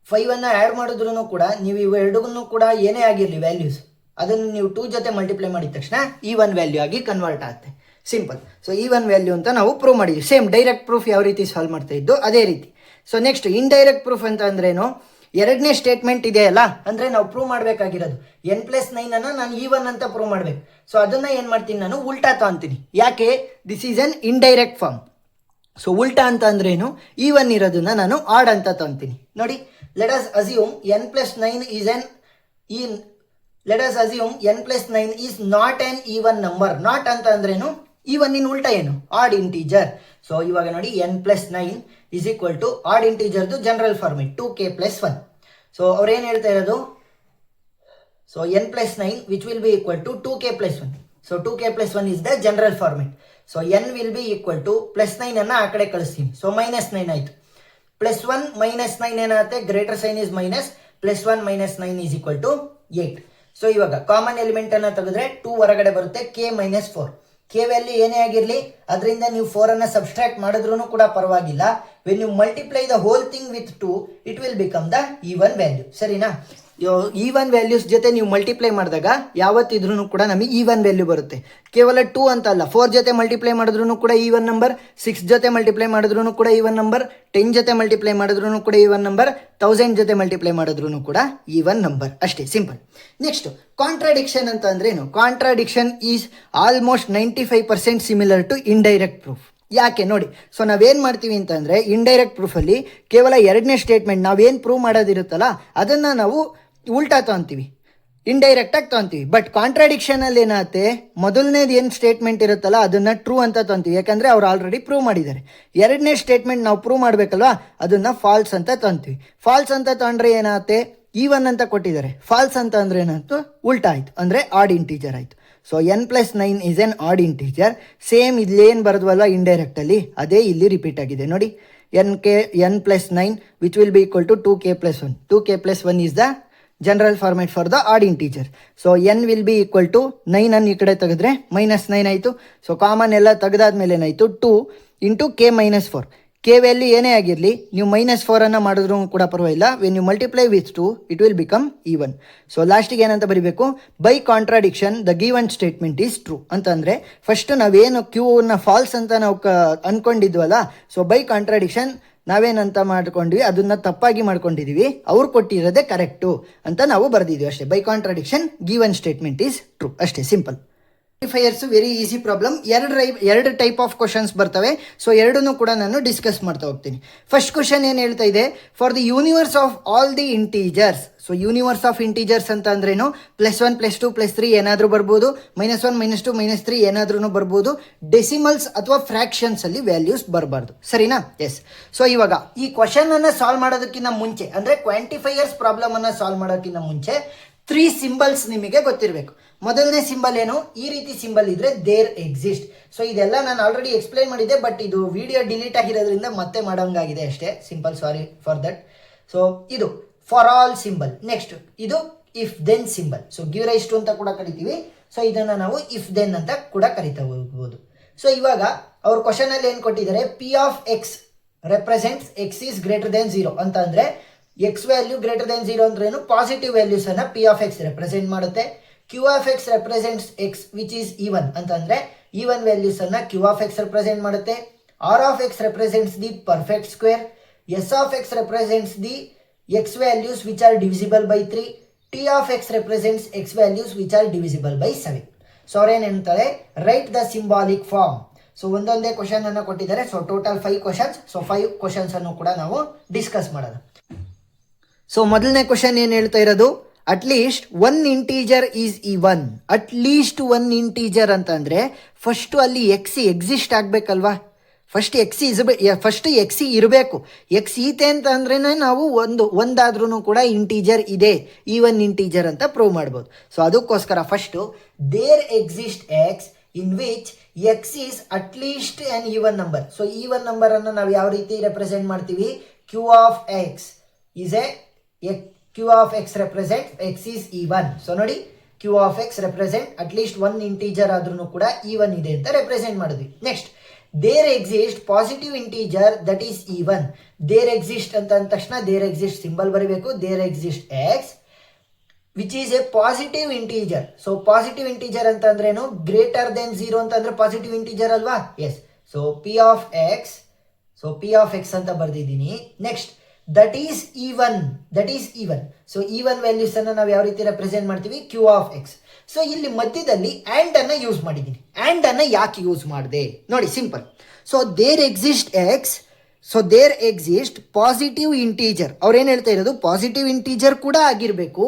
5 ಅನ್ನು ಆ್ಯಡ್ ಮಾಡಿದ್ರು ಕೂಡ ನೀವು ಇವೆರಡನ್ನೂ ಕೂಡ ಏನೇ ಆಗಿರಲಿ ವ್ಯಾಲ್ಯೂಸ್ ಅದನ್ನು ನೀವು 2 ಜೊತೆ ಮಲ್ಟಿಪ್ಲೈ ಮಾಡಿದ ತಕ್ಷಣ ಈವನ್ ವ್ಯಾಲ್ಯೂ ಆಗಿ ಕನ್ವರ್ಟ್ ಆಗುತ್ತೆ. ಸಿಂಪಲ್. ಸೊ ಈವನ್ ವ್ಯಾಲ್ಯೂ ಅಂತ ನಾವು ಪ್ರೂವ್ ಮಾಡಿದ್ವಿ. ಸೇಮ್ ಡೈರೆಕ್ಟ್ ಪ್ರೂಫ್ ಯಾವ ರೀತಿ ಸಾಲ್ವ್ ಮಾಡ್ತಾ ಇದ್ದು ಅದೇ ರೀತಿ. ಸೊ ನೆಕ್ಸ್ಟ್ ಇಂಡೈರೆಕ್ಟ್ ಪ್ರೂಫ್ ಅಂತ ಅಂದ್ರೇನು, ಎರಡನೇ ಸ್ಟೇಟ್ಮೆಂಟ್ ಇದೆಯಲ್ಲ ಅಂದರೆ ನಾವು ಪ್ರೂವ್ ಮಾಡಬೇಕಾಗಿರೋದು n + 9 ಅನ್ನು ನಾನು ಈವನ್ ಅಂತ ಪ್ರೂವ್ ಮಾಡಬೇಕು. ಸೊ ಅದನ್ನು ಏನು ಮಾಡ್ತೀನಿ ನಾನು ಉಲ್ಟಾ ತೊಗೊತೀನಿ. ಯಾಕೆ? This is an indirect form. So ಉಲ್ಟಾ ಅಂತ ಅಂದ್ರೇನು, ಈವನ್ ಇರೋದನ್ನ ನಾನು ಆಡ್ ಅಂತ ತೊಗೊತೀನಿ. ನೋಡಿ let us assume n + 9 is on let us assume n + 9 is not on even number. Not ಅಂತ ಅಂದ್ರೇನು, ಈವನ್ ಇನ್ ಉಲ್ಟಾ ಏನು, ಆಡ್ ಇಂಟೀಜರ್. ಸೊ ಇವಾಗ ನೋಡಿ n + 9 is equal to odd ಇಂಟೀಜರ್ದು ಜನರಲ್ ಫಾರ್ಮೇಟ್ 2k + 1. ಸೊ ಅವ್ರೇನು ಹೇಳ್ತಾ ಇರೋದು, so n + 9 which will be equal to 2k + 1. So 2k + 1 is the general format. So n will be equal to +9 ಅನ್ನು ಆ ಕಡೆ ಕಳಿಸ್ತೀನಿ. ಸೊ -9 ಆಯಿತು. +1 -9 ಏನಾಗುತ್ತೆ, greater sign is minus, +1 - 9 is equal to 8. So ಇವಾಗ ಕಾಮನ್ ಎಲಿಮೆಂಟ್ ಅನ್ನು ತೆಗೆದ್ರೆ 2 ಹೊರಗಡೆ ಬರುತ್ತೆ, k - 4. k ವ್ಯಾಲ್ಯೂ ಏನೇ ಆಗಿರಲಿ ಅದರಿಂದ ನೀವು 4 ಅನ್ನು ಸಬ್ಸ್ಟ್ರಾಕ್ಟ್ ಮಾಡಿದ್ರೂ ಕೂಡ ಪರವಾಗಿಲ್ಲ. When you multiply the whole thing with 2 it will become the even value. ಸರಿನಾ? ಈವನ್ ವ್ಯಾಲ್ಯೂಸ್ ಜೊತೆ ನೀವು ಮಲ್ಟಿಪ್ಲೈ ಮಾಡಿದಾಗ ಯಾವತ್ತಿದ್ರೂ ಕೂಡ ನಮಗೆ ಈವನ್ ವ್ಯಾಲ್ಯೂ ಬರುತ್ತೆ. ಕೇವಲ 2 ಅಂತ ಅಲ್ಲ, 4 ಜೊತೆ ಮಲ್ಟಿಪ್ಲೈ ಮಾಡಿದ್ರೂ ಕೂಡ ಈವನ್ ನಂಬರ್, 6 ಜೊತೆ ಮಲ್ಟಿಪ್ಲೈ ಮಾಡಿದ್ರೂ ಕೂಡ ಈವನ್ ನಂಬರ್, 10 ಜೊತೆ ಮಲ್ಟಿಪ್ಲೈ ಮಾಡಿದ್ರೂ ಕೂಡ ಈವನ್ ನಂಬರ್, 1000 ಜೊತೆ ಮಲ್ಟಿಪ್ಲೈ ಮಾಡಿದ್ರೂ ಕೂಡ ಈವನ್ ನಂಬರ್. ಅಷ್ಟೇ, ಸಿಂಪಲ್. ನೆಕ್ಸ್ಟ್ ಕಾಂಟ್ರಾಡಿಕ್ಷನ್ ಅಂತ ಅಂದ್ರೇನು? Contradiction is almost 95% similar to indirect proof. ಯಾಕೆ ನೋಡಿ, ಸೊ ನಾವೇನು ಮಾಡ್ತೀವಿ ಅಂತಂದರೆ ಇಂಡೈರೆಕ್ಟ್ ಪ್ರೂಫಲ್ಲಿ ಕೇವಲ ಎರಡನೇ ಸ್ಟೇಟ್ಮೆಂಟ್ ನಾವೇನು ಪ್ರೂವ್ ಮಾಡೋದಿರುತ್ತಲ್ಲ ಅದನ್ನು ನಾವು ಉಲ್ಟಾ ತೊಗೊತೀವಿ, ಇಂಡೈರೆಕ್ಟಾಗಿ ತೊಗೊತೀವಿ. ಬಟ್ ಕಾಂಟ್ರಾಡಿಕ್ಷನಲ್ಲಿ ಏನಾಗುತ್ತೆ, ಮೊದಲನೇದು ಏನು ಸ್ಟೇಟ್ಮೆಂಟ್ ಇರುತ್ತಲ್ಲ ಅದನ್ನು ಟ್ರೂ ಅಂತ ತೊಗೊತೀವಿ, ಯಾಕಂದರೆ ಅವ್ರು ಆಲ್ರೆಡಿ ಪ್ರೂವ್ ಮಾಡಿದ್ದಾರೆ. ಎರಡನೇ ಸ್ಟೇಟ್ಮೆಂಟ್ ನಾವು ಪ್ರೂವ್ ಮಾಡಬೇಕಲ್ವಾ, ಅದನ್ನು ಫಾಲ್ಸ್ ಅಂತ ತೊಗೊತೀವಿ. ಫಾಲ್ಸ್ ಅಂತ ತೊಗೊಂಡ್ರೆ ಏನಾಗುತ್ತೆ, ಈವನ್ ಅಂತ ಕೊಟ್ಟಿದ್ದಾರೆ. ಫಾಲ್ಸ್ ಅಂತ ಅಂದರೆ ಏನಾಯ್ತು, ಉಲ್ಟಾ ಆಯಿತು, ಅಂದರೆ ಆಡ್ ಇಂಟೀಜರ್ ಆಯಿತು. So n+9 is an odd integer. Same ಇಲ್ಲೇನು ಬರೆದ್ವಲ್ಲ ಇಂಡೈರೆಕ್ಟಲ್ಲಿ ಅದೇ ಇಲ್ಲಿ ರಿಪೀಟ್ ಆಗಿದೆ ನೋಡಿ. n+9 which will be equal to 2k+1. 2k+1 is the general format for the odd integer. So n will be equal to 9 ಅನ್ನು ಈ ಕಡೆ ತೆಗೆದ್ರೆ -9 ಆಯಿತು. ಸೊ ಕಾಮನ್ ಎಲ್ಲ ತೆಗೆದಾದ್ಮೇಲೆ ಏನಾಯಿತು 2 ಇಂಟು k-4. ಕೆ ವ್ಯಾಲ್ಯೂ ಏನೇ ಆಗಿರಲಿ ನೀವು -4 ಮಾಡಿದ್ರೂ ಕೂಡ ಪರವಾಗಿಲ್ಲ. When you multiply with 2 it will become even. So ಲಾಸ್ಟಿಗೆ ಏನಂತ ಬರೀಬೇಕು, by contradiction the given statement is true ಅಂತಂದರೆ ಫಸ್ಟ್ ನಾವೇನು ಕ್ಯೂನ ಫಾಲ್ಸ್ ಅಂತ ನಾವು ಅಂದ್ಕೊಂಡಿದ್ವಲ್ಲ, ಸೊ ಬೈ ಕಾಂಟ್ರಾಡಿಕ್ಷನ್ ನಾವೇನಂತ ಮಾಡ್ಕೊಂಡ್ವಿ ಅದನ್ನ ತಪ್ಪಾಗಿ ಮಾಡ್ಕೊಂಡಿದ್ದೀವಿ, ಅವ್ರು ಕೊಟ್ಟಿರೋದೇ ಕರೆಕ್ಟು ಅಂತ ನಾವು ಬರೆದಿದ್ವಿ ಅಷ್ಟೇ. By contradiction given statement is true ಅಷ್ಟೇ, ಸಿಂಪಲ್. Very easy problem. ಎರಡು ಟೈಪ್ ಆಫ್ ಕ್ವಶನ್ಸ್ ಬರ್ತವೆ. ಸೊ ಎರಡನ್ನೂ ಕೂಡ ನಾನು ಡಿಸ್ಕಸ್ ಮಾಡ್ತಾ ಹೋಗ್ತೀನಿ. ಫಸ್ಟ್ ಕ್ವಶನ್ ಏನು ಹೇಳ್ತಾ ಇದೆ, for the universe of all the integers. So universe of integers ಅಂತ ಅಂದ್ರೇನು, +1 +2 +3 ಏನಾದರೂ ಬರ್ಬೋದು, -1 -2 -3 ಏನಾದ್ರೂ ಬರ್ಬೋದು. ಡೆಸಿಮಲ್ಸ್ ಅಥವಾ ಫ್ರಾಕ್ಷನ್ಸ್ ಅಲ್ಲಿ ವ್ಯಾಲ್ಯೂಸ್ ಬರಬಾರ್ದು, ಸರಿನಾ? ಎಸ್. ಸೊ ಇವಾಗ ಈ ಕ್ವಶನ್ ಅನ್ನ ಸಾಲ್ವ್ ಮಾಡೋದಕ್ಕಿಂತ ಮುಂಚೆ, ಅಂದ್ರೆ ಕ್ವಾಂಟಿಫೈಯರ್ಸ್ ಪ್ರಾಬ್ಲಮ್ ಅನ್ನ ಸಾಲ್ವ್ ಮಾಡೋಕ್ಕಿಂತ ಮುಂಚೆ 3 ಸಿಂಬಲ್ಸ್ ನಿಮಗೆ ಗೊತ್ತಿರಬೇಕು. ಮೊದಲನೇ ಸಿಂಬಲ್ ಏನು, ಈ ರೀತಿ ಸಿಂಬಲ್ ಇದ್ರೆ ದೇರ್ ಎಕ್ಸಿಸ್ಟ್. ಸೊ ಇದೆಲ್ಲ ನಾನು ಆಲ್ರೆಡಿ ಎಕ್ಸ್ಪ್ಲೈನ್ ಮಾಡಿದ್ದೆ, ಬಟ್ ಇದು ವಿಡಿಯೋ ಡಿಲೀಟ್ ಆಗಿರೋದ್ರಿಂದ ಮತ್ತೆ ಮಾಡೋಂಗಾಗಿದೆ ಅಷ್ಟೇ, simple, sorry for that. So ಇದು ಫಾರ್ ಆಲ್ ಸಿಂಬಲ್. ನೆಕ್ಸ್ಟ್ ಇದು if then symbol. So give rise to ಅಂತ ಕೂಡ ಕರಿತೀವಿ. ಸೊ ಇದನ್ನ ನಾವು ಇಫ್ ದೆನ್ ಅಂತ ಕೂಡ ಕರಿತಾ ಹೋಗ್ಬೋದು. ಸೊ ಇವಾಗ ಅವ್ರ ಕ್ವಶನ್ ಅಲ್ಲಿ ಏನು ಕೊಟ್ಟಿದ್ದಾರೆ, P of X represents X is greater than 0 ಅಂತ ಅಂದ್ರೆ ಎಕ್ಸ್ ವ್ಯಾಲ್ಯೂ ಗ್ರೇಟರ್ ದೆನ್ 0 ಅಂದ್ರೆ ಏನು, ಪಾಸಿಟಿವ್ ವ್ಯಾಲ್ಯೂಸ್ ಅನ್ನ ಪಿ ಆಫ್ ಎಕ್ಸ್ ರೆಪ್ರೆಸೆಂಟ್ ಮಾಡುತ್ತೆ. Q of X represents X which is even ಅಂತಂದ್ರೆ ಈವನ್ ವ್ಯಾಲ್ಯೂಸ್ ಅನ್ನ ಕ್ಯೂ ಆಫ್ ಎಕ್ಸ್ ರೆಪ್ರೆಸೆಂಟ್ ಮಾಡುತ್ತೆ. R of X represents the perfect square. S of X represents the X values which are divisible by 3. T of X represents X values which are divisible by 7. So ಅವ್ರೇನು ಹೇಳ್ತಾರೆ, write the symbolic form. So ಒಂದೊಂದೇ question ಅನ್ನು ಕೊಟ್ಟಿದ್ದಾರೆ. So total 5 questions. So 5 questions ಅನ್ನು ಕೂಡ ನಾವು discuss ಮಾಡೋಣ. So ಮೊದಲನೇ ಕ್ವಶನ್ ಏನು ಹೇಳ್ತಾ ಇರೋದು, at least 1 integer is even. At least 1 integer ಅಂತಂದ್ರೆ ಫಸ್ಟ್ ಅಲ್ಲಿ ಎಕ್ಸಿಸ್ಟ್ ಆಗ್ಬೇಕಲ್ವಾ. ಫಸ್ಟ್ ಎಕ್ಸಿ ಇರಬೇಕು. ಎಕ್ಸ್ ಈತೆ ಅಂತ ಅಂದ್ರೆ ನಾವು ಒಂದಾದ್ರೂ ಕೂಡ ಇಂಟೀಜರ್ ಇದೆ, ಈವನ್ ಇಂಟೀಜರ್ ಅಂತ ಪ್ರೂವ್ ಮಾಡ್ಬೋದು. ಸೊ ಅದಕ್ಕೋಸ್ಕರ first there exist X in which X is at least an even number. So even number ಅನ್ನು ನಾವು ಯಾವ ರೀತಿ ರೆಪ್ರೆಸೆಂಟ್ ಮಾಡ್ತೀವಿ, Q of X is a Q of x represents x is even. So ನೋಡಿ, Q of x represent at least 1 integer ಆದ್ರೂ ಕೂಡ even ಇದೆ ಅಂತ ರೆಪ್ರೆಸೆಂಟ್ ಮಾಡಿದ್ವಿ. Next there exist positive integer that is even. There exist ಅಂತ ಅಂದ ತಕ್ಷಣ there exist symbol ಬರೀಬೇಕು. There exist X which is a positive integer. So positive integer ಅಂತ ಅಂದ್ರೇನು, ಗ್ರೇಟರ್ ದೆನ್ 0 ಅಂತ ಅಂದ್ರೆ ಪಾಸಿಟಿವ್ ಇಂಟೀಜರ್ ಅಲ್ವಾ. Yes. So P of X, so P of X ಅಂತ ಬರ್ದಿದ್ದೀನಿ. Next that is even. So even values ಅನ್ನ ನಾವು ಯಾವ ರೀತಿ ರೆಪ್ರೆಸೆಂಟ್ ಮಾಡ್ತೀವಿ, ಕ್ಯೂ ಆಫ್ ಎಕ್ಸ್. ಸೊ ಇಲ್ಲಿ ಮಧ್ಯದಲ್ಲಿ ಆ್ಯಂಡ್ ಅನ್ನ ಯೂಸ್ ಮಾಡಿದ್ದೀನಿ. ಆ್ಯಂಡ್ ಅನ್ನ ಯಾಕೆ ಯೂಸ್ ಮಾಡಿದೆ ನೋಡಿ, simple. So there exist X, so there exist positive integer. ಅವ್ರೇನು ಹೇಳ್ತಾ ಇರೋದು, ಪಾಸಿಟಿವ್ ಇಂಟೀಜರ್ ಕೂಡ ಆಗಿರಬೇಕು,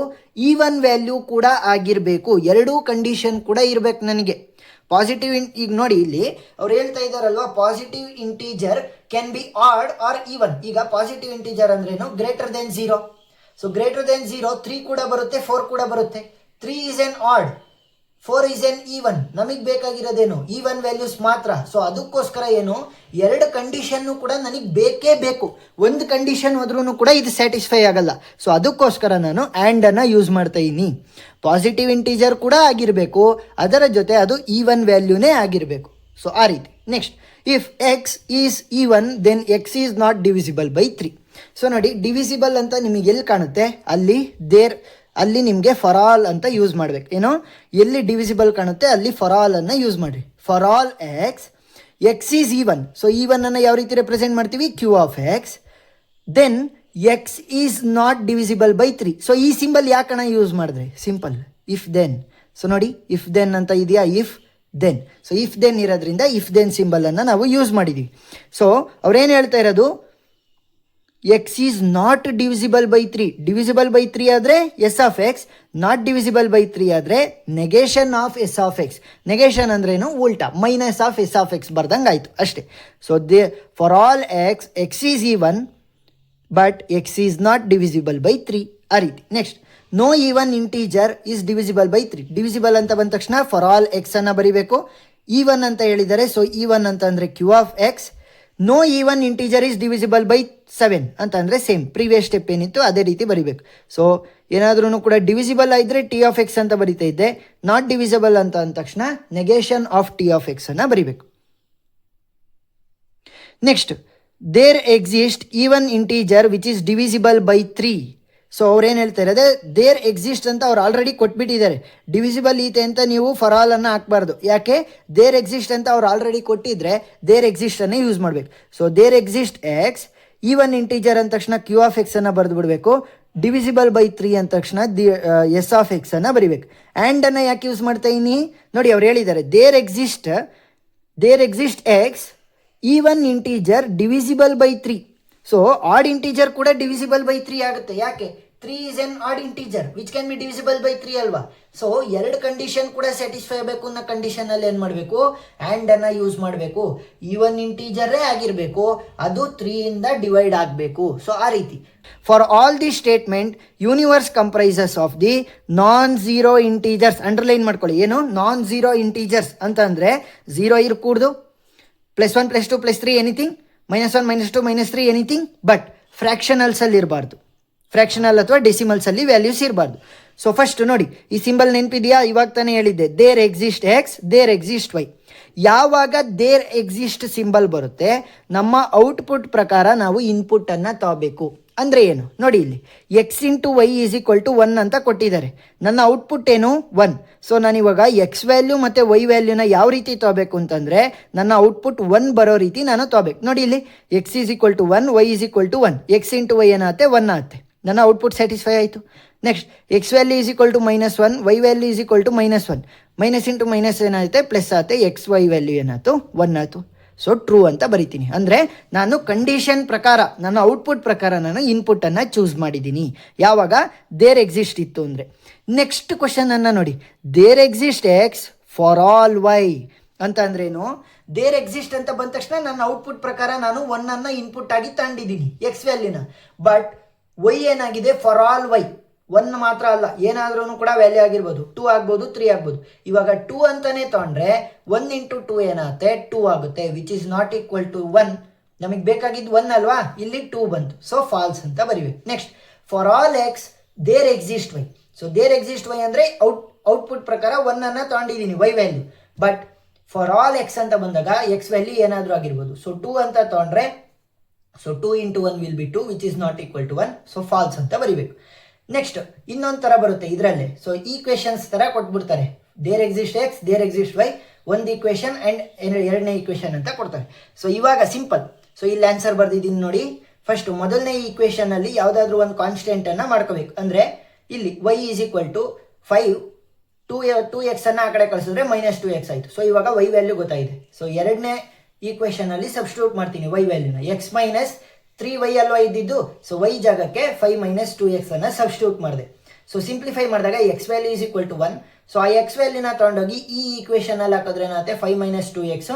ಈವನ್ ವ್ಯಾಲ್ಯೂ ಕೂಡ ಆಗಿರಬೇಕು, ಎರಡೂ ಕಂಡೀಷನ್ ಕೂಡ ಇರಬೇಕು ನನಗೆ. ಪಾಸಿಟಿವ್ ಈಗ ನೋಡಿ ಇಲ್ಲಿ ಅವ್ರು ಹೇಳ್ತಾ ಇದ್ದಾರಲ್ವಾ, positive integer can be odd or even. ಈಗ ಪಾಸಿಟಿವ್ ಇಂಟೀಜರ್ ಅಂದ್ರೇನು, greater than 0. So greater than 0 3 ಕೂಡ ಬರುತ್ತೆ, 4 ಕೂಡ ಬರುತ್ತೆ. 3 is an odd, 4 is an even. ನಮಗೆ ಬೇಕಾಗಿರೋದೇನು, ಈವನ್ ವ್ಯಾಲ್ಯೂಸ್ ಮಾತ್ರ. ಸೊ ಅದಕ್ಕೋಸ್ಕರ ಏನು, ಎರಡು ಕಂಡೀಷನ್ ಕೂಡ ನನಗೆ ಬೇಕೇ ಬೇಕು. ಒಂದು ಕಂಡೀಷನ್ ಹೋದ್ರೂ ಕೂಡ ಇದು ಸ್ಯಾಟಿಸ್ಫೈ ಆಗಲ್ಲ. ಸೊ ಅದಕ್ಕೋಸ್ಕರ ನಾನು ಆ್ಯಂಡ್ ಅನ್ನ ಯೂಸ್ ಮಾಡ್ತಾ ಇದ್ದೀನಿ. ಪಾಸಿಟಿವ್ ಇಂಟೀಜರ್ ಕೂಡ ಆಗಿರಬೇಕು, ಅದರ ಜೊತೆ ಅದು ಈವನ್ ವ್ಯಾಲ್ಯೂನೇ ಆಗಿರಬೇಕು. ಸೊ ಆ ರೀತಿ. Next if X is even then X is not divisible by 3. So ನೋಡಿ, ಡಿವಿಸಿಬಲ್ ಅಂತ ನಿಮಗೆ ಎಲ್ಲಿ ಕಾಣುತ್ತೆ, ಅಲ್ಲಿ ನಿಮಗೆ ಫಾರ್ ಆಲ್ ಅಂತ ಯೂಸ್ ಮಾಡ್ಬೇಕು. ಏನೋ ಎಲ್ಲಿ ಡಿವಿಸಿಬಲ್ ಕಾಣುತ್ತೆ ಅಲ್ಲಿ ಫಾರ್ ಆಲ್ ಅನ್ನ ಯೂಸ್ ಮಾಡಿ. For all X is even. So even ಅನ್ನು ಯಾವ ರೀತಿ ರೆಪ್ರೆಸೆಂಟ್ ಮಾಡ್ತೀವಿ, Q of X. Then X is not divisible by 3. So ಈ ಸಿಂಬಲ್ ಯಾಕಣ ಯೂಸ್ ಮಾಡಿದ್ರೆ, ಸಿಂಪಲ್, ಇಫ್ ದೆನ್. ಸೊ ನೋಡಿ, ಇಫ್ ದೆನ್ ಅಂತ ಇದೆಯಾ, if then. So if then ಇರೋದ್ರಿಂದ ಇಫ್ ದೆನ್ ಸಿಂಬಲ್ ಅನ್ನು ನಾವು ಯೂಸ್ ಮಾಡಿದ್ದೀವಿ. ಸೊ ಅವ್ರೇನು ಹೇಳ್ತಾ ಇರೋದು, X is not divisible by 3. Divisible by 3 ಆದರೆ S of X, not divisible by 3 ಆದರೆ negation of S of X. Negation ಅಂದ್ರೇನು, ಉಲ್ಟಾ, minus of S of X ಬರ್ದಂಗೆ ಆಯಿತು ಅಷ್ಟೇ. So for all X is even but X is not divisible by 3. ಆ ರೀತಿ. Next no even integer is divisible by 3. Divisible ಅಂತ ಬಂದ ತಕ್ಷಣ ಫಾರ್ ಆಲ್ ಎಕ್ಸ್ ಅನ್ನು ಬರಿಬೇಕು. ಈವನ್ ಅಂತ ಹೇಳಿದರೆ, ಸೊ ಈವನ್ ಅಂತ ಅಂದರೆ Q of X. No even integer is divisible by 7 ಅಂತ ಅಂದರೆ ಸೇಮ್ ಪ್ರೀವಿಯಸ್ ಸ್ಟೆಪ್ ಏನಿತ್ತು ಅದೇ ರೀತಿ ಬರಿಬೇಕು. ಸೊ ಏನಾದ್ರೂ ಕೂಡ ಡಿವಿಸಿಬಲ್ ಆಗಿದ್ರೆ ಟಿ ಆಫ್ ಎಕ್ಸ್ ಅಂತ ಬರಿತಾ ಇದ್ದೆ, ನಾಟ್ ಡಿವಿಸಿಬಲ್ ಅಂತ ಅಂದ ತಕ್ಷಣ negation of T of X ಅನ್ನು ಬರಿಬೇಕು. Next, there exist even integer which is divisible by 3. ಸೊ ಅವ್ರೇನು ಹೇಳ್ತಾ ಇರೋದೇ ದೇರ್ ಎಕ್ಸಿಸ್ಟ್ ಅಂತ ಅವ್ರು ಆಲ್ರೆಡಿ ಕೊಟ್ಬಿಟ್ಟಿದ್ದಾರೆ. ಡಿವಿಸಿಬಲ್ ಈತೆ ಅಂತ ನೀವು ಫಾರ್ ಆಲ್ ಅನ್ನು ಹಾಕ್ಬಾರ್ದು. ಯಾಕೆ? ದೇರ್ ಎಕ್ಸಿಸ್ಟ್ ಅಂತ ಅವ್ರು ಆಲ್ರೆಡಿ ಕೊಟ್ಟಿದ್ರೆ ದೇರ್ ಎಕ್ಸಿಸ್ಟ್ ಅನ್ನು ಯೂಸ್ ಮಾಡಬೇಕು. So there exist X, even integer ಅಂದ ತಕ್ಷಣ ಕ್ಯೂ ಆಫ್ ಎಕ್ಸ್ ಅನ್ನು ಬರೆದು ಬಿಡಬೇಕು. ಡಿವಿಸಿಬಲ್ ಬೈ 3 ಅಂದ ತಕ್ಷಣ ಎಸ್ ಆಫ್ ಎಕ್ಸ್ ಅನ್ನು ಬರಿಬೇಕು. ಆ್ಯಂಡ್ ಅನ್ನು ಯಾಕೆ ಯೂಸ್ ಮಾಡ್ತಾ ಇದ್ದೀನಿ ನೋಡಿ, ಅವ್ರು ಹೇಳಿದ್ದಾರೆ there exist X even integer divisible by 3. So odd integer ಕೂಡ ಡಿವಿಸಿಬಲ್ ಬೈ 3 ಆಗುತ್ತೆ. ಯಾಕೆ? 3 is an odd integer which can be divisible by 3 ಅಲ್ವಾ. ಸೊ ಎರಡು ಕಂಡೀಷನ್ ಕೂಡ ಸ್ಯಾಟಿಸ್ಫೈ ಆಗಬೇಕು ಅನ್ನೋ ಕಂಡೀಷನ್ ಅಲ್ಲಿ ಏನು ಮಾಡಬೇಕು? ಆ್ಯಂಡ್ ಅನ್ನ ಯೂಸ್ ಮಾಡಬೇಕು. ಈವನ್ ಇಂಟೀಜರೇ ಆಗಿರಬೇಕು, ಅದು 3 ಇಂದ ಡಿವೈಡ್ ಆಗಬೇಕು. ಸೊ ಆ ರೀತಿ for all the statement universe comprises of the non zero integers. Underline ಮಾಡ್ಕೊಳ್ಳಿ, ಏನು ನಾನ್ ಝೀರೋ ಇಂಟೀಜರ್ಸ್ ಅಂತ ಅಂದರೆ 0 ಇರಕೂಡ್ದು, +1 +2 +3 ಎನಿಥಿಂಗ್, -1 -2 -3 ಎನಿಥಿಂಗ್, ಬಟ್ ಫ್ರ್ಯಾಕ್ಷನಲ್ಸ್ ಅಲ್ಲಿ ಇರಬಾರ್ದು. ಫ್ರ್ಯಾಕ್ಷನಲ್ ಅಥವಾ ಡೆಸಿಮಲ್ಸ್ ಅಲ್ಲಿ ವ್ಯಾಲ್ಯೂಸ್ ಇರಬಾರ್ದು. ಸೊ ಫಸ್ಟ್ ನೋಡಿ, ಈ ಸಿಂಬಲ್ ನೆನಪಿದೆಯಾ? ಇವಾಗ ತಾನೇ ಹೇಳಿದ್ದೆ there exist X, there exist Y. ಯಾವಾಗ ದೇರ್ ಎಕ್ಸಿಸ್ಟ್ ಸಿಂಬಲ್ ಬರುತ್ತೆ, ನಮ್ಮ ಔಟ್ಪುಟ್ ಪ್ರಕಾರ ನಾವು ಇನ್ಪುಟ್ ಅನ್ನ ತಗೋಬೇಕು. ಅಂದರೆ ಏನು ನೋಡಿ, ಇಲ್ಲಿ x into y is equal to 1 ಅಂತ ಕೊಟ್ಟಿದ್ದಾರೆ. ನನ್ನ ಔಟ್ಪುಟ್ ಏನು? 1. ಸೊ ನಾನಿವಾಗ ಎಕ್ಸ್ ವ್ಯಾಲ್ಯೂ ಮತ್ತು ವೈ ವ್ಯಾಲ್ಯೂನ ಯಾವ ರೀತಿ ತಗೋಬೇಕು ಅಂತಂದರೆ, ನನ್ನ ಔಟ್ಪುಟ್ 1 ಬರೋ ರೀತಿ ನಾನು ತಗೋಬೇಕು. ನೋಡಿ ಇಲ್ಲಿ x is equal to 1, Y is equal to 1. X into y ಏನಾಗುತ್ತೆ? 1 ಆಗುತ್ತೆ. ನನ್ನ ಔಟ್ಪುಟ್ ಸ್ಯಾಟಿಸ್ಫೈ ಆಯಿತು. Next x value is equal to -1, y value is equal to -1. Minus into minus ಏನಾಗುತ್ತೆ? ಪ್ಲಸ್ ಆಗುತ್ತೆ. ಎಕ್ಸ್ ವೈ ವ್ಯಾಲ್ಯೂ ಏನಾಯ್ತು? 1 ಆಯಿತು. So true ಅಂತ ಬರಿತೀನಿ. ಅಂದರೆ ನಾನು ಕಂಡೀಷನ್ ಪ್ರಕಾರ, ನನ್ನ ಔಟ್ಪುಟ್ ಪ್ರಕಾರ ನಾನು ಇನ್ಪುಟ್ಟನ್ನು ಚೂಸ್ ಮಾಡಿದ್ದೀನಿ. ಯಾವಾಗ? ದೇರ್ ಎಕ್ಸಿಸ್ಟ್ ಇತ್ತು ಅಂದರೆ. ನೆಕ್ಸ್ಟ್ ಕ್ವಶನನ್ನು ನೋಡಿ, there exist x for all y ಅಂತ ಅಂದ್ರೇನು? ದೇರ್ ಎಕ್ಸಿಸ್ಟ್ ಅಂತ ಬಂದ ತಕ್ಷಣ ನನ್ನ ಔಟ್ಪುಟ್ ಪ್ರಕಾರ ನಾನು 1 ಅನ್ನು ಇನ್ಪುಟ್ ಆಗಿ ತಗೊಂಡಿದ್ದೀನಿ, ಎಕ್ಸ್ ವ್ಯಾಲ್ಯೂನ. ಬಟ್ ವೈ ಏನಾಗಿದೆ? For all y. 1 ಮಾತ್ರ ಅಲ್ಲ, ಏನಾದ್ರೂ ಕೂಡ ವ್ಯಾಲ್ಯೂ ಆಗಿರ್ಬೋದು, 2 ಆಗ್ಬೋದು, 3 ಆಗ್ಬೋದು. ಇವಾಗ 2 ಅಂತಾನೆ ತಗೊಂಡ್ರೆ 1 ಇಂಟು 2 ಏನಾಗುತ್ತೆ? 2 ಆಗುತ್ತೆ, which is not equal to 1. ನಮಗೆ ಬೇಕಾಗಿದ್ದು 1 ಅಲ್ವಾ, ಇಲ್ಲಿ 2 ಬಂತು. ಸೊ ಫಾಲ್ಸ್ ಅಂತ ಬರಿಬೇಕು. Next, for all x there exist Y. So there exist y ಅಂದರೆ ಔಟ್ಪುಟ್ ಪ್ರಕಾರ 1 ಅನ್ನ ತಗೊಂಡಿದ್ದೀನಿ, y value. But for all x ಅಂತ ಬಂದಾಗ ಎಕ್ಸ್ ವ್ಯಾಲ್ಯೂ ಏನಾದರೂ ಆಗಿರ್ಬೋದು. ಸೊ 2 ಅಂತ ತಗೊಂಡ್ರೆ, so 2 into 1 will be 2, which is not equal to 1. So false ಅಂತ ಬರಿಬೇಕು. ನೆಕ್ಸ್ಟ್ ಇನ್ನೊಂದು ಥರ ಬರುತ್ತೆ ಇದರಲ್ಲೇ. ಸೊ ಈಕ್ವೇಷನ್ಸ್ ಥರ ಕೊಟ್ಬಿಡ್ತಾರೆ. There exist X, there exist y, ಒಂದು ಈಕ್ವೇಷನ್ ಆ್ಯಂಡ್ ಎರಡನೇ ಈಕ್ವೇಷನ್ ಅಂತ ಕೊಡ್ತಾರೆ. ಸೊ ಇವಾಗ ಸಿಂಪಲ್. ಸೊ ಇಲ್ಲಿ ಆನ್ಸರ್ ಬರ್ದಿದ್ದೀನಿ ನೋಡಿ. ಫಸ್ಟ್ ಮೊದಲನೇ ಈಕ್ವೇಷನಲ್ಲಿ ಯಾವುದಾದ್ರೂ ಒಂದು ಕಾನ್ಸ್ಟೆಂಟನ್ನು ಮಾಡ್ಕೋಬೇಕು. ಅಂದರೆ ಇಲ್ಲಿ Y is equal to 5, 2x ಅನ್ನು ಆ ಕಡೆ ಕಳಿಸಿದ್ರೆ -2x ಆಯಿತು. ಸೊ ಇವಾಗ ವೈ ವ್ಯಾಲ್ಯೂ ಗೊತ್ತಾಗಿದೆ. ಸೊ ಎರಡನೇ ಈಕ್ವೇಷನಲ್ಲಿ ಸಬ್ಸ್ಟಿಟ್ಯೂಟ್ ಮಾಡ್ತೀನಿ ವೈ ವ್ಯಾಲ್ಯೂನ. ಎಕ್ಸ್ ಮೈನಸ್ 3y ಅಲ್ವಾ ಇದ್ದಿದ್ದು. ಸೊ ವೈ ಜಾಗಕ್ಕೆ 5 - 2x ಅನ್ನು ಸಬ್ಸ್ಟಿಟ್ಯೂಟ್ ಮಾಡಿದೆ. ಸೊ ಸಿಂಪ್ಲಿಫೈ ಮಾಡಿದಾಗ X value is equal to 1. So ಆ ಎಕ್ಸ್ ವ್ಯಾಲ್ಯೂನ ತಗೊಂಡೋಗಿ ಈ ಈಕ್ವೇಷನ್ ಅಲ್ಲಿ ಹಾಕಿದ್ರೆ ಏನಾಗುತ್ತೆ? 5 - 2x.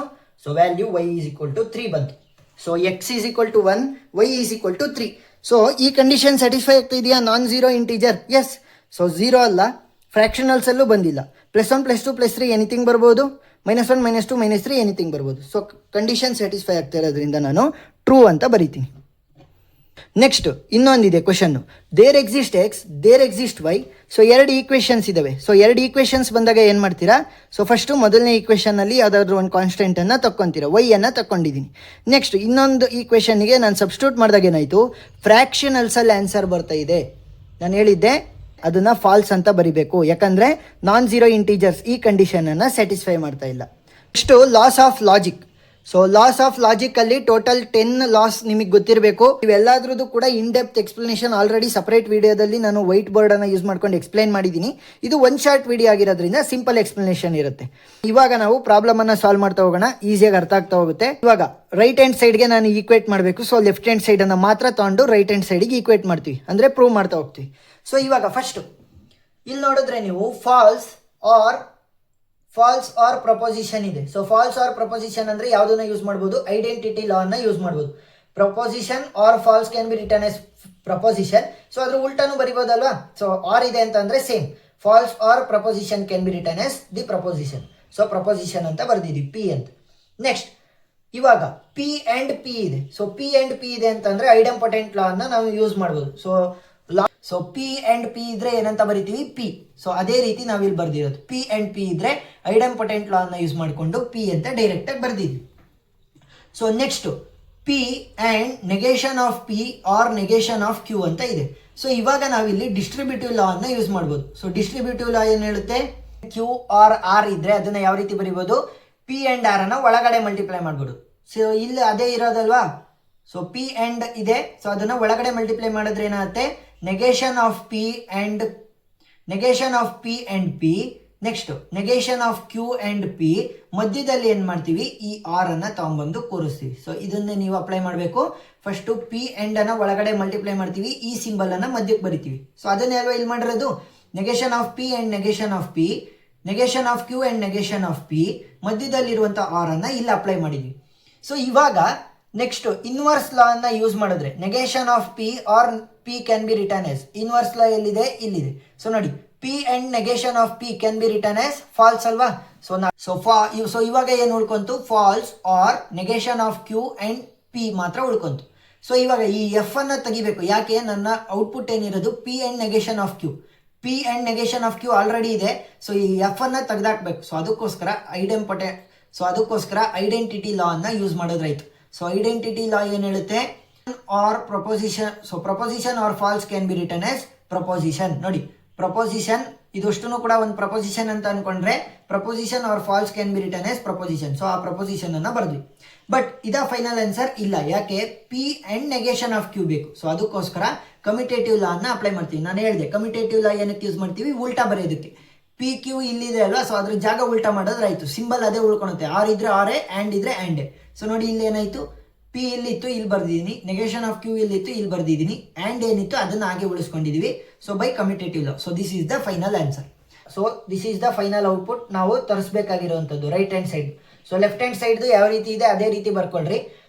So value y is equal to 3 ಬಂತು. So X is equal to 1, Y is equal to 3. So ಈ ಕಂಡೀಷನ್ ಸ್ಯಾಟಿಸ್ಫೈ ಆಗ್ತಿದೆಯಾ? Non zero integer, yes. So 0 ಅಲ್ಲ, ಫ್ರ್ಯಾಕ್ಷನಲ್ಸಲ್ಲೂ ಬಂದಿಲ್ಲ. +1 +2 +3 ಎನಿಥಿಂಗ್ ಬರ್ಬೋದು, -1 -2 -3 ಎನಿಥಿಂಗ್ ಬರ್ಬೋದು. ಸೊ ಕಂಡೀಷನ್ ಸ್ಯಾಟಿಸ್ಫೈ ಆಗ್ತಾ ಇರೋದ್ರಿಂದ ನಾನು ಟ್ರೂ ಅಂತ ಬರಿತೀನಿ. ನೆಕ್ಸ್ಟ್ ಇನ್ನೊಂದಿದೆ ಕ್ವಶನ್ನು, there exist X, there exist Y. So 2 equations ಇದಾವೆ. ಸೊ 2 ಈಕ್ವೇಷನ್ಸ್ ಬಂದಾಗ ಏನು ಮಾಡ್ತೀರಾ? ಸೊ ಫಸ್ಟು ಮೊದಲನೇ ಈಕ್ವೇಷನಲ್ಲಿ ಯಾವುದಾದ್ರೂ ಒಂದು ಕಾನ್ಸ್ಟೆಂಟನ್ನು ತಕ್ಕೊತೀರಾ. ವೈ ಅನ್ನು ತಗೊಂಡಿದ್ದೀನಿ. ನೆಕ್ಸ್ಟ್ ಇನ್ನೊಂದು ಈಕ್ವೇಷನ್ನಿಗೆ ನಾನು ಸಬ್ಸ್ಟಿಟ್ಯೂಟ್ ಮಾಡಿದಾಗ ಏನಾಯಿತು? ಫ್ರ್ಯಾಕ್ಷನಲ್ಸಲ್ಲಿ ಆನ್ಸರ್ ಬರ್ತಾ ಇದೆ. ನಾನು ಹೇಳಿದ್ದೆ ಅದನ್ನು ಫಾಲ್ಸ್ ಅಂತ ಬರಿಬೇಕು, ಯಾಕಂದರೆ ನಾನ್ ಝೀರೋ ಇಂಟೀಜರ್ಸ್ ಈ ಕಂಡೀಷನನ್ನು ಸ್ಯಾಟಿಸ್ಫೈ ಮಾಡ್ತಾ ಇಲ್ಲ. Next loss of logic. So laws of logic ಅಲ್ಲಿ ಟೋಟಲ್ 10 ಲಾಸ್ ನಿಮಗೆ ಗೊತ್ತಿರಬೇಕು. ಇವೆಲ್ಲದ್ರದ್ದು ಕೂಡ in depth explanation already separate ವಿಡಿಯೋದಲ್ಲಿ ನಾನು ವೈಟ್ ಬೋರ್ಡ್ ಅನ್ನು ಯೂಸ್ ಮಾಡ್ಕೊಂಡು ಎಕ್ಸ್ಪ್ಲೈನ್ ಮಾಡಿದ್ದೀನಿ. ಇದು ಒಂದು ಶಾರ್ಟ್ ವಿಡಿಯೋ ಆಗಿರೋದ್ರಿಂದ ಸಿಂಪಲ್ ಎಕ್ಸ್ಪ್ಲನೇಷನ್ ಇರುತ್ತೆ. ಇವಾಗ ನಾವು ಪ್ರಾಬ್ಲಮ್ ಅನ್ನ ಸಾಲ್ವ್ ಮಾಡ್ತಾ ಹೋಗೋಣ, ಈಸಿಯಾಗಿ ಅರ್ಥ ಆಗ್ತಾ ಹೋಗುತ್ತೆ. ಇವಾಗ ರೈಟ್ ಹ್ಯಾಂಡ್ ಸೈಡ್ಗೆ ನಾನು ಈಕ್ವೇಟ್ ಮಾಡಬೇಕು. ಸೊ ಲೆಫ್ಟ್ ಹ್ಯಾಂಡ್ ಸೈಡ್ ಅನ್ನ ಮಾತ್ರ ತಗೊಂಡು ರೈಟ್ ಹ್ಯಾಂಡ್ ಸೈಡ್ಗೆ ಈಕ್ವೇಟ್ ಮಾಡ್ತೀವಿ, ಅಂದ್ರೆ ಪ್ರೂವ್ ಮಾಡ್ತಾ ಹೋಗ್ತೀವಿ. ಸೊ ಇವಾಗ ಫಸ್ಟ್ ಇಲ್ಲಿ ನೋಡಿದ್ರೆ ನೀವು ಫಾಲ್ಸ್ ಆರ್ ಪ್ರಪೋಸಿಷನ್ ಇದೆ. ಸೊ ಫಾಲ್ಸ್ ಆರ್ ಪ್ರಪೋಸಿಷನ್ ಅಂದ್ರೆ ಯಾವುದನ್ನ ಯೂಸ್ ಮಾಡ್ಬೋದು? ಐಡೆಂಟಿಟಿ ಲಾ ಅನ್ನ ಯೂಸ್ ಮಾಡ್ಬೋದು. Proposition or false can be written as proposition. So ಅದ್ರ ಉಲ್ಟಾನು ಬರಿಬೋದಲ್ವಾ. ಸೊ ಆರ್ ಇದೆ ಅಂತ ಅಂದ್ರೆ same, false or proposition can be written as the proposition. So proposition ಅಂತ ಬರ್ದಿದ್ದೀವಿ ಪಿ ಅಂತ. ನೆಕ್ಸ್ಟ್ ಇವಾಗ ಪಿ ಅಂಡ್ ಪಿ ಇದೆ. ಸೊ ಪಿ ಅಂಡ್ ಪಿ ಇದೆ ಅಂತಂದ್ರೆ ಐಡೆಂಪೊಟೆಂಟ್ ಲಾ ಅನ್ನ ನಾವು ಯೂಸ್ ಮಾಡ್ಬೋದು. ಸೊ ಪಿ ಅಂಡ್ ಪಿ ಇದ್ರೆ ಏನಂತ ಬರಿತೀವಿ, ಪಿ. ಸೊ ಅದೇ ರೀತಿ ನಾವಿಲ್ಲಿ ಬರ್ದಿರೋದು ಪಿ ಅಂಡ್ ಪಿ ಇದ್ರೆ ಐಡೆಂಪೊಟೆಂಟ್ ಲಾ ಅನ್ನ ಯೂಸ್ ಮಾಡಿಕೊಂಡು ಪಿ ಅಂತ ಡೈರೆಕ್ಟ್ ಆಗಿ ಬರ್ದಿದ್ವಿ. So next P and negation of P R negation of Q ಅಂತ ಇದೆ. ಸೊ ಇವಾಗ ನಾವಿಲ್ಲಿ ಡಿಸ್ಟ್ರಿಬ್ಯೂಟಿವ್ ಲಾ ಅನ್ನ ಯೂಸ್ ಮಾಡ್ಬೋದು. ಸೊ ಡಿಸ್ಟ್ರಿಬ್ಯೂಟಿವ್ ಲಾ ಏನ್ ಹೇಳುತ್ತೆ, ಕ್ಯೂ ಆರ್ ಆರ್ ಇದ್ರೆ ಅದನ್ನ ಯಾವ ರೀತಿ ಬರಿಬೋದು, ಪಿ ಅಂಡ್ ಆರ್ ಅನ್ನ ಒಳಗಡೆ ಮಲ್ಟಿಪ್ಲೈ ಮಾಡ್ಬೋದು. ಸೊ ಇಲ್ಲಿ ಅದೇ ಇರೋದಲ್ವಾ. ಸೊ ಪಿ ಅಂಡ್ ಇದೆ, ಸೊ ಅದನ್ನ ಒಳಗಡೆ ಮಲ್ಟಿಪ್ಲೈ ಮಾಡಿದ್ರೆ ಏನಾಗುತ್ತೆ, negation of P and P. Next negation of Q and P, ಮಧ್ಯದಲ್ಲಿ ಏನ್ ಮಾಡ್ತೀವಿ, ಈ ಆರ್ ಅನ್ನ ತಗೊಂಡ್ಬಂದು ಕೂರಿಸ್ತೀವಿ. ಸೊ ಇದನ್ನೇ ನೀವು ಅಪ್ಲೈ ಮಾಡಬೇಕು. ಫಸ್ಟ್ ಪಿ ಅಂಡ್ ಅನ್ನ ಒಳಗಡೆ ಮಲ್ಟಿಪ್ಲೈ ಮಾಡ್ತೀವಿ, ಈ ಸಿಂಬಲ್ ಅನ್ನ ಮಧ್ಯಕ್ಕೆ ಬರಿತೀವಿ. ಸೊ ಅದನ್ನೇ ಅಲ್ವಾ ಇಲ್ಲಿ ಮಾಡಿರೋದು, negation of P and negation of P, negation of Q and negation of P, ಮಧ್ಯದಲ್ಲಿರುವಂತ ಆರ್ ಅನ್ನ ಇಲ್ಲಿ ಅಪ್ಲೈ ಮಾಡಿದ್ವಿ. ಸೊ ಇವಾಗ ನೆಕ್ಸ್ಟ್ ಇನ್ವರ್ಸ್ ಲಾ ಅನ್ನ ಯೂಸ್ ಮಾಡಿದ್ರೆ negation of P or P can be written as, inverse law ಎಲ್ಲಿದೆ, ಇಲ್ಲಿದೆ. So ನೋಡಿ P and negation of P can be written as false ಅಲ್ವಾ. ಸೊ ಇವಾಗ ಏನು ಉಳ್ಕೊಂತು, false or negation of Q and P ಮಾತ್ರ ಉಳ್ಕೊಂತು. ಸೊ ಇವಾಗ ಈ ಎಫ್ ಅನ್ನ ತೆಗಿಬೇಕು. ಯಾಕೆ, ನನ್ನ ಔಟ್ಪುಟ್ ಏನಿರೋದು P and negation of Q, P and negation of Q already ಇದೆ. ಸೊ ಈ ಎಫ್ ಅನ್ನ ತೆಗೆದಾಕ್ಬೇಕು. ಸೊ ಅದಕ್ಕೋಸ್ಕರ ಐಡೆಂಟಿಟಿ ಲಾ ಅನ್ನ ಯೂಸ್ ಮಾಡೋದ್ರಾಯ್ತು. ಸೊ ಐಡೆಂಟಿಟಿ ಲಾ ಏನ್ ಹೇಳುತ್ತೆ, or proposition. So proposition or false can be written as proposition. ನೋಡಿ ಪ್ರಪೋಸಿಷನ್ ಇದಷ್ಟು ಕೂಡ ಒಂದು ಪ್ರಪೋಸಿಷನ್ ಅಂತ ಅನ್ಕೊಂಡ್ರೆ proposition or false can be written as proposition. So ಆ ಪ್ರಪೋಸಿಷನ್ ಅನ್ನ ಬರ್ದ್ವಿ. ಬಟ್ ಇದ ಫೈನಲ್ ಆನ್ಸರ್ ಇಲ್ಲ. ಯಾಕೆ, P and negation of Q ಬೇಕು. ಸೊ ಅದಕ್ಕೋಸ್ಕರ ಕಮ್ಯುಟೇಟಿವ್ ಲಾ ಅನ್ನ ಅಪ್ಲೈ ಮಾಡ್ತೀವಿ. ನಾನು ಹೇಳಿದೆ ಕಮ್ಯುಟೇಟಿವ್ ಲಾ ಏನಕ್ಕೆ ಯೂಸ್ ಮಾಡ್ತೀವಿ, ಉಲ್ಟಾ ಬರೆಯೋದಕ್ಕೆ. ಪಿ ಕ್ಯೂ ಇಲ್ಲಿದೆ ಅಲ್ವಾ, ಸೊ ಅದ್ರ ಜಾಗ ಉಲ್ಟಾ ಮಾಡೋದ್ರೆ ಆಯ್ತು, ಸಿಂಬಲ್ ಅದೇ ಉಳ್ಕೊಳುತ್ತೆ. ಆರ್ ಇದ್ರೆ ಆರೇ, ಆ್ಯಂಡ್ ಇದ್ರೆ ಆ್ಯಂಡೆ. ಸೊ ನೋಡಿ ಇಲ್ಲಿ ಏನಾಯ್ತು, ಪಿ ಇಲ್ಲಿತ್ತು ಇಲ್ಲಿ ಬರ್ದಿದ್ದೀನಿ, ನೆಗೇಷನ್ ಆಫ್ ಕ್ಯೂ ಇಲ್ಲಿತ್ತು ಇಲ್ಲಿ ಬರ್ದಿದ್ದೀನಿ, ಆ್ಯಂಡ್ ಏನಿತ್ತು ಅದನ್ನ ಹಾಗೆ ಉಳಿಸ್ಕೊಂಡಿದೀವಿ. So by commutative law. So this is the final answer. So this is the final output ನಾವು ತರಿಸಬೇಕಾಗಿರುವಂಥದ್ದು right hand side. So left hand side ಯಾವ ರೀತಿ ಇದೆ ಅದೇ ರೀತಿ ಬರ್ಕೊಳ್ರಿ.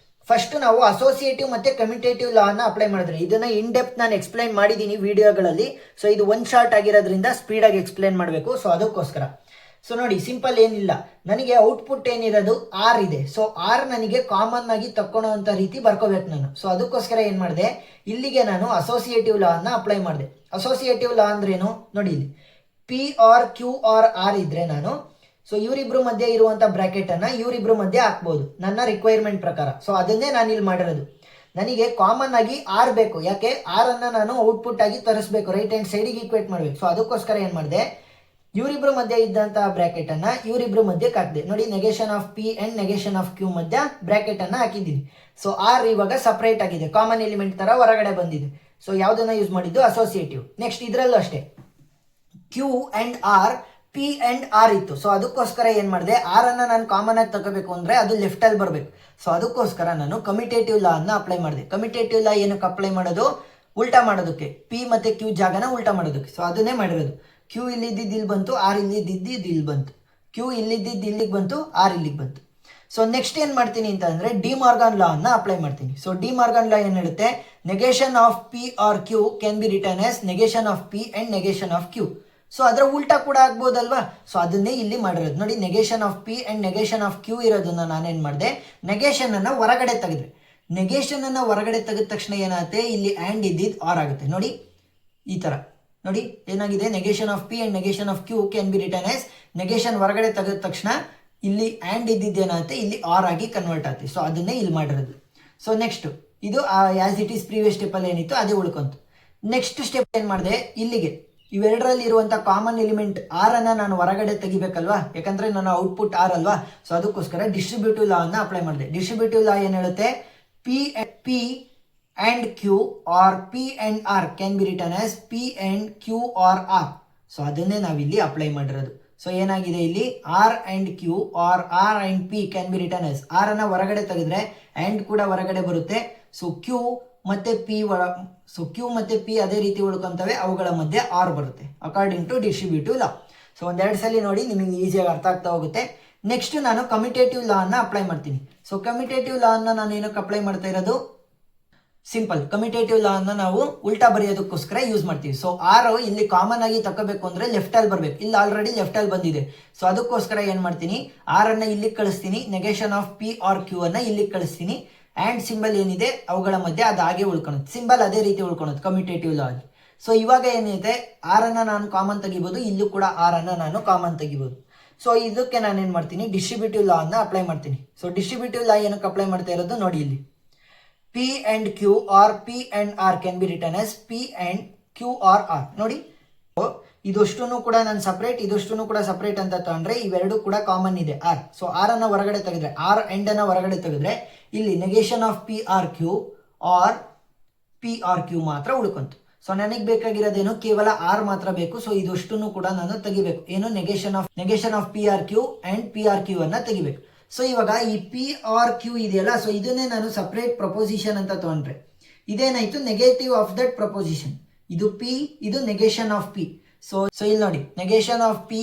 ಫಸ್ಟ್ ನಾವು ಅಸೋಸಿಯೇಟಿವ್ ಮತ್ತೆ ಕಮ್ಯುಟೇಟಿವ್ ಲಾ ಅನ್ನ ಅಪ್ಲೈ ಮಾಡಿದ್ರೆ, ಇದನ್ನ ಇನ್ ಡೆಪ್ತ್ ನಾನು ಎಕ್ಸ್ಪ್ಲೈನ್ ಮಾಡಿದ್ದೀನಿ ವಿಡಿಯೋಗಳಲ್ಲಿ. ಸೊ ಇದು ಒನ್ ಶಾರ್ಟ್ ಆಗಿರೋದ್ರಿಂದ ಸ್ಪೀಡ್ ಆಗಿ ಎಕ್ಸ್ಪ್ಲೈನ್ ಮಾಡಬೇಕು. ಸೊ ಅದಕ್ಕೋಸ್ಕರ ಸೊ ನೋಡಿ ಸಿಂಪಲ್ ಏನಿಲ್ಲ, ನನಗೆ ಔಟ್ಪುಟ್ ಏನಿರೋದು ಆರ್ ಇದೆ. ಸೊ ಆರ್ ನನಗೆ ಕಾಮನ್ ಆಗಿ ತಕ್ಕೊಳ್ಳುವಂತ ರೀತಿ ಬರ್ಕೋಬೇಕು ನಾನು. ಸೊ ಅದಕ್ಕೋಸ್ಕರ ಏನ್ ಮಾಡಿದೆ, ಇಲ್ಲಿಗೆ ನಾನು ಅಸೋಸಿಯೇಟಿವ್ ಲಾ ಅನ್ನ ಅಪ್ಲೈ ಮಾಡಿದೆ. ಅಸೋಸಿಯೇಟಿವ್ ಲಾ ಅಂದ್ರೇನು ನೋಡಿ, ಇಲ್ಲಿ P R Q R R ಇದ್ರೆ ನಾನು ಸೊ ಇವರಿಬ್ರು ಮಧ್ಯೆ ಇರುವಂತ ಬ್ರಾಕೆಟ್ ಅನ್ನ ಇವರಿಬ್ರು ಮಧ್ಯೆ ಹಾಕ್ಬಹುದು ನನ್ನ ರಿಕ್ವೈರ್ಮೆಂಟ್ ಪ್ರಕಾರ. ಸೊ ಅದನ್ನೇ ನಾನು ಇಲ್ಲಿ ಮಾಡಿರೋದು. ನನಗೆ ಕಾಮನ್ ಆಗಿ ಆರ್ ಬೇಕು. ಯಾಕೆ, ಆರ್ ಅನ್ನ ನಾನು ಔಟ್ಪುಟ್ ಆಗಿ ತರಿಸಬೇಕು, ರೈಟ್ ಹ್ಯಾಂಡ್ ಸೈಡಿಗೆ ಈಕ್ವೇಟ್ ಮಾಡಬೇಕು. ಸೊ ಅದಕ್ಕೋಸ್ಕರ ಏನ್ ಮಾಡಿದೆ, ಇವರಿಬ್ರು ಮಧ್ಯೆ ಇದ್ದಂತಹ ಬ್ರಾಕೆಟ್ ಅನ್ನ ಇವರಿಬ್ರು ಮಧ್ಯಕ್ಕೆ ಹಾಕಿದೆ. ನೋಡಿ negation of P and negation of Q ಮಧ್ಯ ಬ್ರಾಕೆಟ್ ಅನ್ನ ಹಾಕಿದ್ದೀನಿ. ಸೊ ಆರ್ ಇವಾಗ ಸಪರೇಟ್ ಆಗಿದೆ, ಕಾಮನ್ ಎಲಿಮೆಂಟ್ ತರ ಹೊರಗಡೆ ಬಂದಿದೆ. ಸೊ ಯಾವ್ದನ್ನ ಯೂಸ್ ಮಾಡಿದ್ದು, ಅಸೋಸಿಯೇಟಿವ್. ನೆಕ್ಸ್ಟ್ ಇದ್ರಲ್ಲೂ ಅಷ್ಟೇ Q and R, P and R ಇತ್ತು. ಸೊ ಅದಕ್ಕೋಸ್ಕರ ಏನ್ ಮಾಡಿದೆ, ಆರ್ ಅನ್ನ ನಾನು ಕಾಮನ್ ಆಗಿ ತಗೋಬೇಕು ಅಂದ್ರೆ ಅದು ಲೆಫ್ಟ್ ಅಲ್ಲಿ ಬರಬೇಕು. ಸೊ ಅದಕ್ಕೋಸ್ಕರ ನಾನು ಕಮ್ಯುಟೇಟಿವ್ ಲಾ ಅನ್ನ ಅಪ್ಲೈ ಮಾಡಿದೆ. ಕಮ್ಯುಟೇಟಿವ್ ಲಾ ಏನಕ್ಕೆ ಅಪ್ಲೈ ಮಾಡೋದು, ಉಲ್ಟಾ ಮಾಡೋದಕ್ಕೆ, ಪಿ ಮತ್ತೆ ಕ್ಯೂ ಜಾಗನ ಉಲ್ಟಾ ಮಾಡೋದಕ್ಕೆ. ಸೊ ಅದನ್ನೇ ಮಾಡಿರೋದು. ಕ್ಯೂ ಇಲ್ಲಿದ್ದು ಇಲ್ಲಿ ಬಂತು, ಆರ್ ಇಲ್ಲಿದ್ದು ಇಲ್ಲಿ ಬಂತು, ಕ್ಯೂ ಇಲ್ಲಿದ್ದು ಇಲ್ಲಿಗೆ ಬಂತು, ಆರ್ ಇಲ್ಲಿಗೆ ಬಂತು. ಸೊ ನೆಕ್ಸ್ಟ್ ಏನ್ ಮಾಡ್ತೀನಿ ಅಂತ ಅಂದ್ರೆ ಡಿ ಮಾರ್ಗನ್ ಲಾ ಅನ್ನ ಅಪ್ಲೈ ಮಾಡ್ತೀನಿ. ಸೊ ಡಿ ಮಾರ್ಗನ್ ಲಾ ಏನ್ ಹೇಳುತ್ತೆ, negation of P R Q can be written as negation of P and negation of Q. So ಅದರ ಉಲ್ಟಾ ಕೂಡ ಆಗ್ಬೋದಲ್ವಾ. ಸೊ ಅದನ್ನೇ ಇಲ್ಲಿ ಮಾಡಿರೋದು. ನೋಡಿ negation of P and negation of Q ಇರೋದನ್ನ ನಾನೇನ್ ಮಾಡಿದೆ, ನೆಗೇಷನ್ ಅನ್ನ ಹೊರಗಡೆ ತೆಗೆದ್ರೆ. ನೆಗೇಷನ್ ಅನ್ನ ಹೊರಗಡೆ ತೆಗೆದ ತಕ್ಷಣ ಏನಾಗುತ್ತೆ, ಇಲ್ಲಿ ಆ್ಯಂಡ್ ಇದ್ದಿದ್ದು ಆರ್ ಆಗುತ್ತೆ. ನೋಡಿ ಈ ತರ ನೋಡಿ ಏನಾಗಿದೆ, negation of P and negation of Q can be written as, negation ಹೊರಗಡೆ ತೆಗೆದ ತಕ್ಷಣ ಇಲ್ಲಿ ಆ್ಯಂಡ್ ಇದ್ದಿದ್ದೇನಾಗುತ್ತೆ, ಇಲ್ಲಿ ಆರ್ ಆಗಿ ಕನ್ವರ್ಟ್ ಆಗುತ್ತೆ. ಸೊ ಅದನ್ನೇ ಇಲ್ಲಿ ಮಾಡಿರೋದು. ಸೊ ನೆಕ್ಸ್ಟ್ ಇದು as it is previous step ಅಲ್ಲಿ ಏನಿತ್ತು ಅದೇ ಉಳ್ಕೊಂತು. ನೆಕ್ಸ್ಟ್ ಸ್ಟೆಪ್ ಏನ್ ಮಾಡಿದೆ, ಇಲ್ಲಿಗೆ ಇವೆರಡರಲ್ಲಿ ಇರುವಂತಹ ಕಾಮನ್ ಎಲಿಮೆಂಟ್ ಆರ್ ಅನ್ನ ನಾನು ಹೊರಗಡೆ ತೆಗಿಬೇಕಲ್ವಾ, ಯಾಕಂದ್ರೆ ನನ್ನ ಔಟ್ಪುಟ್ ಆರ್ ಅಲ್ವಾ. ಸೊ ಅದಕ್ಕೋಸ್ಕರ ಡಿಸ್ಟ್ರಿಬ್ಯೂಟಿವ್ ಲಾ ಅನ್ನ ಅಪ್ಲೈ ಮಾಡಿದೆ. ಡಿಸ್ಟ್ರಿಬ್ಯೂಟಿವ್ ಲಾ ಏನ್ ಹೇಳುತ್ತೆ, P and Q or P and R can be written as P and Q or R. So ಅದನ್ನೇ ನಾವಿಲ್ಲಿ ಅಪ್ಲೈ ಮಾಡಿರೋದು. ಸೊ ಏನಾಗಿದೆ ಇಲ್ಲಿ, R and Q R R and P can be written as. R ಅನ್ನ ಹೊರಗಡೆ ತೆಗೆದ್ರೆ and ಕೂಡ ಹೊರಗಡೆ ಬರುತ್ತೆ. ಸೊ ಕ್ಯೂ ಮತ್ತೆ ಪಿ ಅದೇ ರೀತಿ ಉಳ್ಕೊಂತವೆ, ಅವುಗಳ ಮಧ್ಯೆ ಆರ್ ಬರುತ್ತೆ according to distributive law. So ಒಂದೆರಡು ಸಲ ನೋಡಿ, ನಿಮಗೆ ಈಸಿಯಾಗಿ ಅರ್ಥ ಆಗ್ತಾ ಹೋಗುತ್ತೆ. ನೆಕ್ಸ್ಟ್ ನಾನು ಕಮ್ಯುಟೇಟಿವ್ ಲಾ ಅನ್ನ ಅಪ್ಲೈ ಮಾಡ್ತೀನಿ. ಸೊ ಕಮ್ಯುಟೇಟಿವ್ ಲಾ ಅನ್ನ ನಾನು ಏನಕ್ಕೆ ಅಪ್ಲೈ ಮಾಡ್ತಾ ಇರೋದು, ಸಿಂಪಲ್. ಕಮ್ಯುಟೇಟಿವ್ ಲಾ ಅನ್ನ ನಾವು ಉಲ್ಟಾ ಬರೆಯೋದಕ್ಕೋಸ್ಕರ ಯೂಸ್ ಮಾಡ್ತೀವಿ. ಸೊ ಆರ್ ಇಲ್ಲಿ ಕಾಮನ್ ಆಗಿ ತಗೋಬೇಕು ಅಂದ್ರೆ ಲೆಫ್ಟ್ ಅಲ್ಲಿ ಬರ್ಬೇಕು. ಇಲ್ಲಿ ಆಲ್ರೆಡಿ ಲೆಫ್ಟ್ ಅಲ್ಲಿ ಬಂದಿದೆ. ಸೊ ಅದಕ್ಕೋಸ್ಕರ ಏನ್ ಮಾಡ್ತೀನಿ, ಆರ್ ಅನ್ನ ಇಲ್ಲಿಗೆ ಕಳಿಸ್ತೀನಿ, negation of P R Q ಅನ್ನ ಇಲ್ಲಿಗೆ ಕಳಿಸ್ತೀನಿ. ಅಂಡ್ ಸಿಂಬಲ್ ಏನಿದೆ ಅವುಗಳ ಮಧ್ಯೆ ಅದು ಹಾಗೆ ಉಳ್ಕೊಳುತ್ತೆ. ಸಿಂಬಲ್ ಅದೇ ರೀತಿ ಉಳ್ಕೊಳುತ್ತೆ ಕಮ್ಯುಟೇಟಿವ್ ಲಾ ಅಲ್ಲಿ. ಸೊ ಇವಾಗ ಏನಿದೆ, ಆರ್ ಅನ್ನ ನಾನು ಕಾಮನ್ ತೆಗಿಬಹುದು, ಇಲ್ಲೂ ಕೂಡ ಆರ್ ಅನ್ನ ನಾನು ಕಾಮನ್ ತೆಗಿಬಹುದು. ಸೊ ಇದಕ್ಕೆ ನಾನು ಏನ್ ಮಾಡ್ತೀನಿ, ಡಿಸ್ಟ್ರಿಬ್ಯೂಟಿವ್ ಲಾ ಅನ್ನ ಅಪ್ಲೈ ಮಾಡ್ತೀನಿ. ಸೊ ಡಿಸ್ಟ್ರಿಬ್ಯೂಟಿವ್ ಲಾ ಏನಕ್ಕೆ ಅಪ್ಲೈ ಮಾಡ್ತಾ ಇರೋದು ನೋಡಿ ಇಲ್ಲಿ, P and Q or P and R can be written as P and Q or R. ನೋಡಿ, ಇದಷ್ಟು ಕೂಡ ನಾನು ಸಪರೇಟ್, ಇದಷ್ಟು ಕೂಡ ಸಪರೇಟ್ ಅಂತ ತಗೊಂಡ್ರೆ ಇವೆರಡು ಕೂಡ ಕಾಮನ್ ಇದೆ ಆರ್. ಸೊ ಆರ್ ಅನ್ನ ಹೊರಗಡೆ ತೆಗೆದ್ರೆ, ಆರ್ ಎಂಡ್ ಅನ್ನ ಹೊರಗಡೆ ತೆಗೆದ್ರೆ ಇಲ್ಲಿ negation of P R Q or P R Q ಮಾತ್ರ ಉಳ್ಕೊಂತು. ಸೊ ನನಗೆ ಬೇಕಾಗಿರೋದೇನು, ಕೇವಲ ಆರ್ ಮಾತ್ರ ಬೇಕು. ಸೊ ಇದಷ್ಟು ಕೂಡ ನಾನು ತೆಗಿಬೇಕು. ಏನು, negation of P R Q and P R Q ಅನ್ನ ತೆಗಿಬೇಕು. ಸೊ ಇವಾಗ ಈ ಪಿ ಆರ್ ಕ್ಯೂ ಇದೆಯಲ್ಲ, ಸೊ ಇದನ್ನೇ ನಾನು ಸಪರೇಟ್ ಪ್ರಪೋಸಿಷನ್ ಅಂತ ತಗೊಂಡ್ರೆ ಇದೇನಾಯ್ತು, ನೆಗೆಟಿವ್ ಆಫ್ ದಟ್ ಪ್ರಪೋಸಿಷನ್. ಇದು ಪಿ, ಇದು ನೆಗೇಷನ್ ಆಫ್ ಪಿ. ಸೊ ಇಲ್ಲಿ ನೋಡಿ, negation of P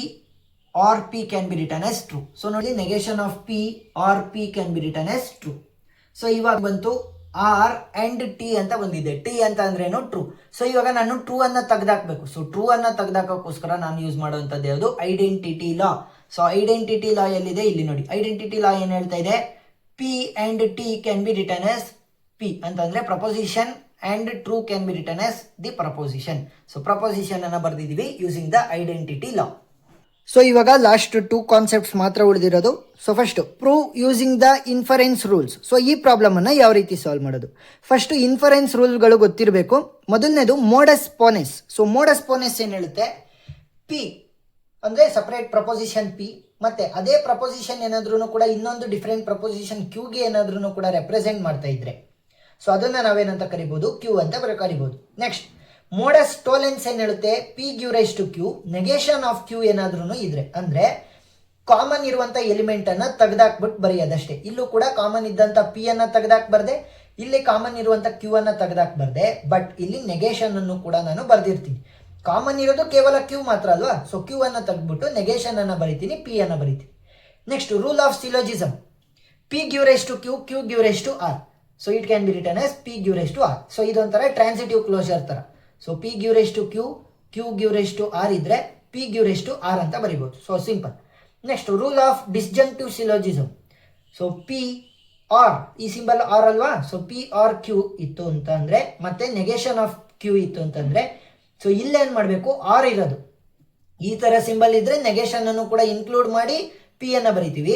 or P can be written as true. So ನೋಡಿ, negation of P or P can be written as true. So ಇವಾಗ ಬಂತು R and T ಅಂತ ಬಂದಿದೆ. T ಅಂತ ಅಂದ್ರೇನು, ಟ್ರೂ. ಸೊ ಇವಾಗ ನಾನು ಟ್ರೂ ಅನ್ನ ತೆಗೆದಾಕ್ಬೇಕು. ಸೊ ಟ್ರೂ ಅನ್ನ ತೆಗೆದಾಕೋಸ್ಕರ ನಾನು ಯೂಸ್ ಮಾಡುವಂಥದ್ದು ಯಾವುದು, identity law. So identity law ಎಲ್ಲಿದೆ, ಇಲ್ಲಿ ನೋಡಿ. ಐಡೆಂಟಿಟಿ ಲಾ ಏನ್ ಹೇಳ್ತಾ ಇದೆ, P and T can be written as P ಅಂತಂದ್ರೆ proposition, and true can be written as the proposition. So proposition ಅನ್ನ ಬರ್ದಿದೀವಿ using the identity law. So ಇವಾಗ ಲಾಸ್ಟ್ 2 ಕಾನ್ಸೆಪ್ಟ್ಸ್ ಮಾತ್ರ ಉಳಿದಿರೋದು. So first, prove using the inference rules. So ಈ problem ಅನ್ನ ಯಾವ ರೀತಿ ಸಾಲ್ವ್ ಮಾಡೋದು, ಫಸ್ಟ್ ಇನ್ಫರೆನ್ಸ್ ರೂಲ್ಗಳು ಗೊತ್ತಿರಬೇಕು. ಮೊದಲನೇದು ಮೋಡಸ್ ಪೋನೆಸ್. ಸೊ ಮೋಡಸ್ ಪೋನೆಸ್ ಏನ್ ಹೇಳುತ್ತೆ, ಪಿ ಅಂದ್ರೆ ಸಪರೇಟ್ ಪ್ರಪೋಸಿಷನ್ ಪಿ, ಮತ್ತೆ ಅದೇ ಪ್ರಪೋಸಿಷನ್ ಏನಾದ್ರೂ ಕೂಡ ಇನ್ನೊಂದು ಡಿಫರೆಂಟ್ ಪ್ರಪೋಸಿಷನ್ ಕ್ಯೂಗೆ ಏನಾದ್ರೂ ಕೂಡ ರೆಪ್ರೆಸೆಂಟ್ ಮಾಡ್ತಾ ಇದ್ರೆ, ಸೊ ಅದನ್ನ ನಾವೇನಂತ ಕರಿಬಹುದು, ಕ್ಯೂ ಅಂತ ಕರಿಬಹುದು. ನೆಕ್ಸ್ಟ್, ಮೋಡಸ್ ಟೋಲೆನ್ಸ್ ಏನ್ ಹೇಳುತ್ತೆ, P give rise to Q, negation of Q ಏನಾದ್ರೂ ಇದ್ರೆ, ಅಂದ್ರೆ ಕಾಮನ್ ಇರುವಂತ ಎಲಿಮೆಂಟ್ ಅನ್ನ ತೆಗೆದಾಕ್ಬಿಟ್ಟು ಬರೆಯೋದಷ್ಟೇ. ಇಲ್ಲೂ ಕೂಡ ಕಾಮನ್ ಇದ್ದಂತ ಪಿ ಅನ್ನ ತೆಗೆದಾಕ್ ಬರ್ದೆ, ಇಲ್ಲಿ ಕಾಮನ್ ಇರುವಂತ ಕ್ಯೂ ಅನ್ನ ತೆಗೆದಾಕ್ ಬರ್ದೆ, ಬಟ್ ಇಲ್ಲಿ ನೆಗೇಷನ್ ಅನ್ನು ಕೂಡ ನಾನು ಬರ್ದಿರ್ತೀನಿ. ಕಾಮನ್ ಇರೋದು ಕೇವಲ ಕ್ಯೂ ಮಾತ್ರ ಅಲ್ವಾ. ಸೊ ಕ್ಯೂ ಅನ್ನ ತೆಗೆದ್ಬಿಟ್ಟು ನೆಗೇಷನ್ ಅನ್ನ ಬರಿತೀನಿ, ಪಿ ಅನ್ನ ಬರಿತೀನಿ. Next, rule of syllogism, P give rise to Q, Q give rise to R. So it can be written as P give rise to R. So ಇದೊಂಥರ transitive closure ತರ. So P give rise to Q, Q give rise to R ಇದ್ರೆ P give rise to R ಅಂತ ಬರಿಬಹುದು. So simple. Next, rule of disjunctive syllogism. So P or, ಈ symbol or ಅಲ್ವಾ. So P R Q ಇತ್ತು ಅಂತ ಅಂದ್ರೆ, ಮತ್ತೆ negation of Q ಇತ್ತು ಅಂತಂದ್ರೆ, ಸೊ ಇಲ್ಲೇನ್ ಮಾಡಬೇಕು, ಆರ್ ಇರೋದು ಈ ತರ ಸಿಂಬಲ್ ಇದ್ರೆ ನೆಗೇಷನ್ ಅನ್ನು ಕೂಡ ಇನ್ಕ್ಲೂಡ್ ಮಾಡಿ ಪಿ ಅನ್ನ ಬರಿತೀವಿ.